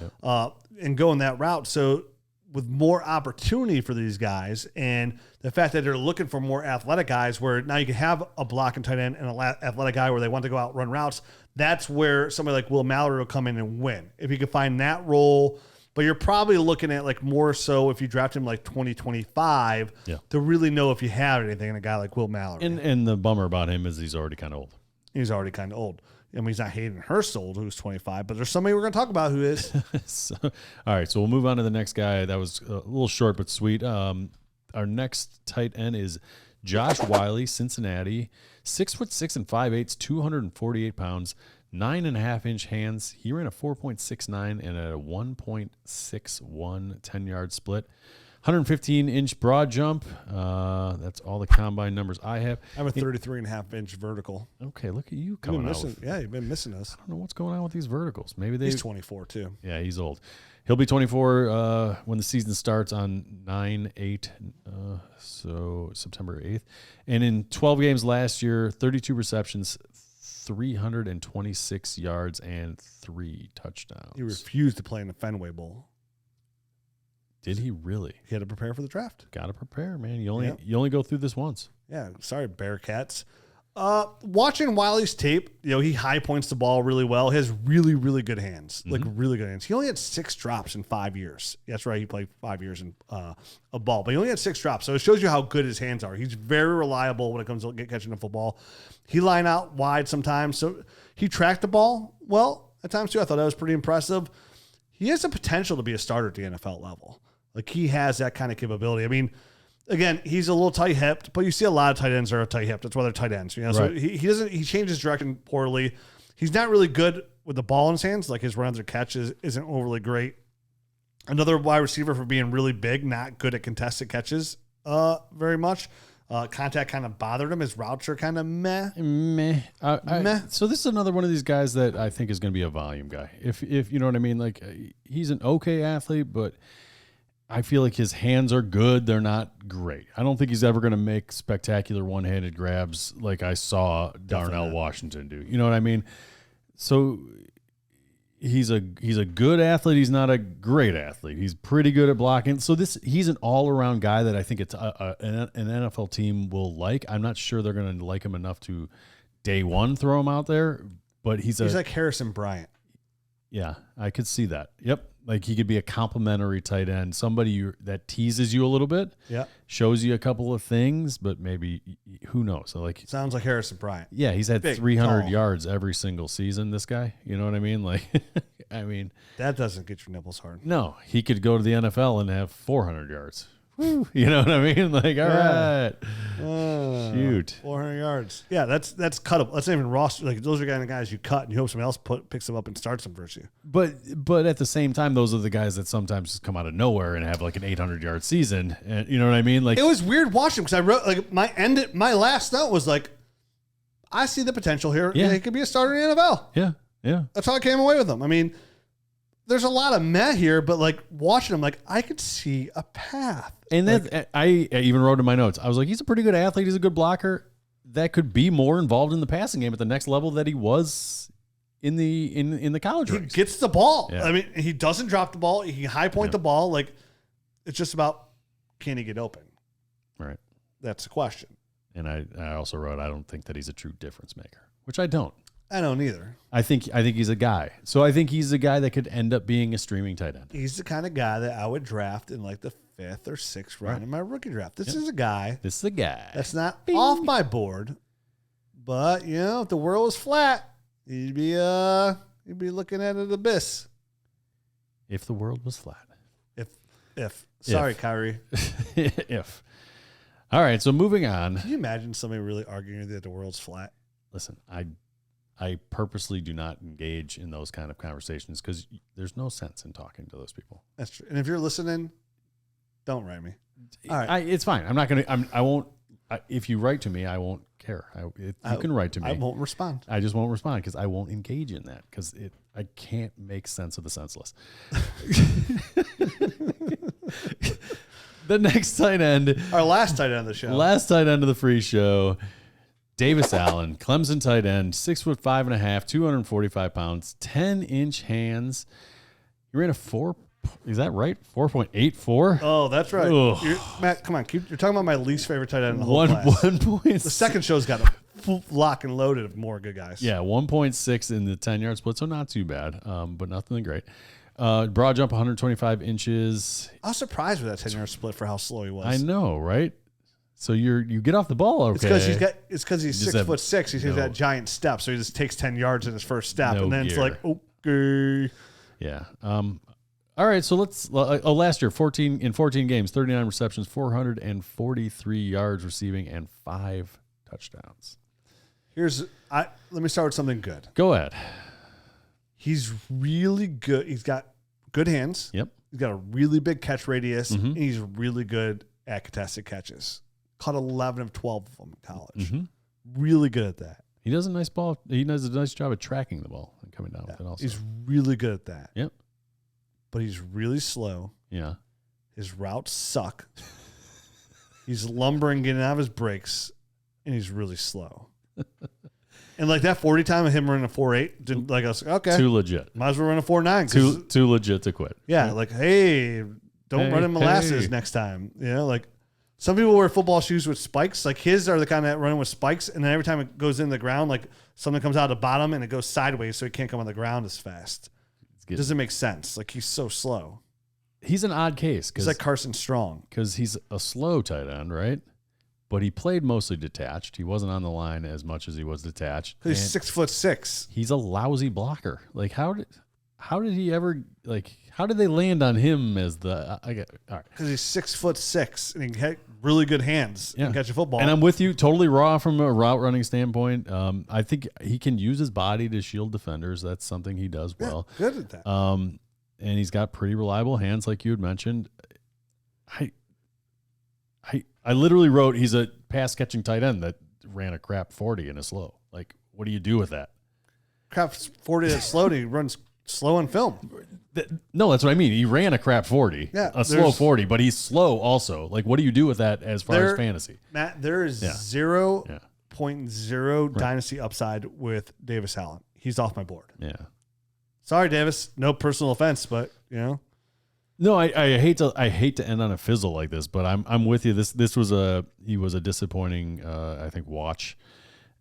and going that route. So with more opportunity for these guys and the fact that they're looking for more athletic guys where now you can have a block and tight end and an athletic guy where they want to go out and run routes, that's where somebody like Will Mallory will come in and win. If you can find that role, but you're probably looking at more so if you draft him 2025 to really know if you have anything in a guy like Will Mallory. And the bummer about him is he's already kind of old. He's already kind of old. I mean, he's not Hayden Hurst old, who's 25, but there's somebody we're going to talk about who is. All right, so we'll move on to the next guy. That was a little short but sweet. Our next tight end is Josh Whyle, Cincinnati, 6'6" and 5'8", 248 pounds, 9.5-inch hands. He ran a 4.69 and a 1.61 10-yard split. 115-inch broad jump. That's all the combine numbers I have. I have a 33.5-inch vertical. Okay, look at you coming out. You've been missing us. I don't know what's going on with these verticals. He's 24 too. Yeah, he's old. He'll be 24 when the season starts on 9/8, so September 8th. And in 12 games last year, 32 receptions, 326 yards, and 3 touchdowns. He refused to play in the Fenway Bowl. Did he really? He had to prepare for the draft. Got to prepare, man. You only go through this once. Yeah. Sorry, Bearcats. Watching Whyle's tape, he high points the ball really well. He has really, really good hands, like really good hands. He only had 6 drops in 5 years. That's right. He played 5 years in a ball, but he only had 6 drops. So it shows you how good his hands are. He's very reliable when it comes to catching the football. He line out wide sometimes. So he tracked the ball well at times too. I thought that was pretty impressive. He has the potential to be a starter at the NFL level. Like he has that kind of capability. I mean, again, he's a little tight-hipped, but you see a lot of tight ends are tight-hipped. That's why they're tight ends. So Right. he changes direction poorly. He's not really good with the ball in his hands. Like his runs or catches isn't overly great. Another wide receiver for being really big, not good at contested catches very much. Contact kind of bothered him. His routes are kind of meh. Meh. So this is another one of these guys that I think is going to be a volume guy. If you know what I mean, like he's an okay athlete, but I feel like his hands are good. They're not great. I don't think he's ever going to make spectacular one-handed grabs like I saw Darnell Washington do. You know what I mean? So he's a good athlete. He's not a great athlete. He's pretty good at blocking. So he's an all-around guy that I think it's an NFL team will like. I'm not sure they're going to like him enough to day one throw him out there, but he's like Harrison Bryant. Yeah, I could see that. Yep. Like he could be a complimentary tight end, somebody that teases you a little bit, shows you a couple of things, but maybe who knows? So like sounds like Harrison Bryant. Yeah, he's had 300 yards every single season. This guy, you know what I mean? Like, I mean that doesn't get your nipples hard. No, he could go to the NFL and have 400 yards. Woo, you know what I mean? Like, all right, shoot, 400 yards. Yeah, that's cuttable. That's not even roster. Like those are kind of guys you cut and you hope somebody else picks them up and starts them versus you. But at the same time, those are the guys that sometimes just come out of nowhere and have like an 800-yard season. And you know what I mean? Like it was weird watching because I wrote like my last note was like, I see the potential here. Yeah, he could be a starter in the NFL. Yeah. That's how I came away with him. I mean, there's a lot of meh here, but like watching him, like I could see a path. And then I even wrote in my notes, I was like, he's a pretty good athlete. He's a good blocker. That could be more involved in the passing game at the next level that he was in the college ranks. He gets the ball. Yeah. I mean, he doesn't drop the ball. He high point the ball. Like it's just about can he get open? Right. That's the question. And I also wrote, I don't think that he's a true difference maker, which I don't. I don't either. I think he's a guy. So I think he's a guy that could end up being a streaming tight end. He's the kind of guy that I would draft in like the 5th or 6th round in my rookie draft. This is a guy. This is the guy. That's not off my board. But, if the world was flat, you'd be looking at an abyss. If the world was flat. If. Sorry, Kyrie. If. All right, so moving on. Can you imagine somebody really arguing that the world's flat? Listen, I purposely do not engage in those kind of conversations because there's no sense in talking to those people. That's true. And if you're listening, don't write me. All right. It's fine. I'm not going to, I won't, if you write to me, I won't care. You can write to me. I won't respond. I just won't respond because I won't engage in that because I can't make sense of the senseless. The next tight end. Our last tight end of the show. Last tight end of the free show. Davis Allen, Clemson tight end, 6'5.5", 245 pounds, 10-inch hands. He ran a 4. Is that right? 4.84. Oh, that's right. Matt, come on. You're talking about my least favorite tight end in the whole class. 1.6. The second show's got a lock and loaded of more good guys. Yeah, 1.6 in the 10-yard split, so not too bad, but nothing great. Broad jump, 125 inches. I was surprised with that 10-yard split for how slow he was. I know, right? So you get off the ball okay. It's because he's 6'6". He's got that giant step, so he just takes 10 yards in his first step, and then it's like, okay. Yeah. All right, so let's. Last year, 14 games, 39 receptions, 443 yards receiving, and 5 touchdowns. Let me start with something good. Go ahead. He's really good. He's got good hands. Yep. He's got a really big catch radius, and he's really good at contested catches. Caught 11 of 12 of them in college. Really good at that. He does a nice ball. He does a nice job at tracking the ball and coming down with it also. He's really good at that. Yep. But he's really slow. Yeah. His routes suck. He's lumbering, getting out of his breaks, and he's really slow. And like that 40 time of him running a 4.8, like I was like, okay, too legit. Might as well run a 4.9. Too legit to quit. Yeah, like hey, don't run in molasses next time. Like Some people wear football shoes with spikes. Like his are the kind that run with spikes, and then every time it goes in the ground, like something comes out of the bottom and it goes sideways, so he can't come on the ground as fast. It doesn't make sense. Like he's so slow. He's an odd case. He's like Carson Strong. Because he's a slow tight end, right? But he played mostly detached. He wasn't on the line as much as he was detached. He's 6'6". He's a lousy blocker. Like how did he ever how did they land on him as the? All right. Because he's 6'6" and he can really good hands and catch a football. And I'm with you, totally raw from a route running standpoint. I think he can use his body to shield defenders. That's something he does well. Good at that. And he's got pretty reliable hands, like you had mentioned. I literally wrote he's a pass catching tight end that ran a crap 40 in a slow. Like, what do you do with that? Crap 40 that's slow. He runs slow on film. No, that's what I mean. He ran a crap 40, a slow 40, but he's slow also. Like, what do you do with that as far as fantasy? Matt, there is 0.0 dynasty upside with Davis Allen. He's off my board. Yeah. Sorry, Davis. No personal offense, but No, I hate to end on a fizzle like this, but I'm with you. He was a disappointing I think watch,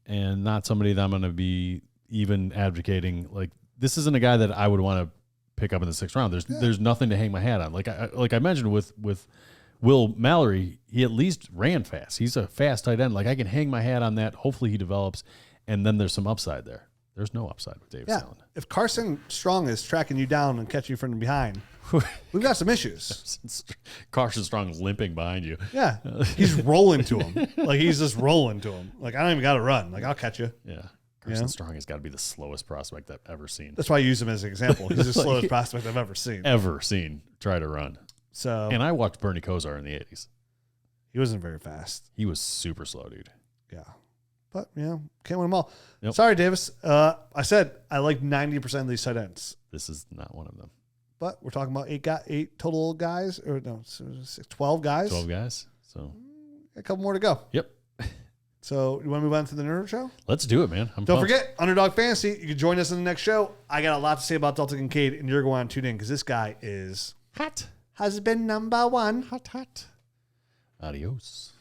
and not somebody that I'm going to be even advocating. Like, this isn't a guy that I would want to pick up in the 6th round. There's nothing to hang my hat on. Like I mentioned with Will Mallory, he at least ran fast. He's a fast tight end. Like, I can hang my hat on that. Hopefully he develops, and then there's some upside there. There's no upside with Davis Allen. If Carson Strong is tracking you down and catching you from behind, we've got some issues. Carson Strong limping behind you. Yeah. He's rolling to him. Like, he's just rolling to him. Like, I don't even got to run. Like, I'll catch you. Yeah. Carson Strong has got to be the slowest prospect I've ever seen. That's why I use him as an example. He's the slowest prospect I've ever seen. Try to run. And I watched Bernie Kosar in the 80s. He wasn't very fast. He was super slow, dude. Yeah. But, can't win them all. Yep. Sorry, Davis. I said I like 90% of these tight ends. This is not one of them. But we're talking about 8 total guys. Or no, 12 guys. 12 guys. So a couple more to go. Yep. So you want to move on to the Nerd Show? Let's do it, man. Don't forget, Underdog Fantasy. You can join us in the next show. I got a lot to say about Dalton Kincaid, and you're going to tune in because this guy is hot. Has been number one. Hot. Adios.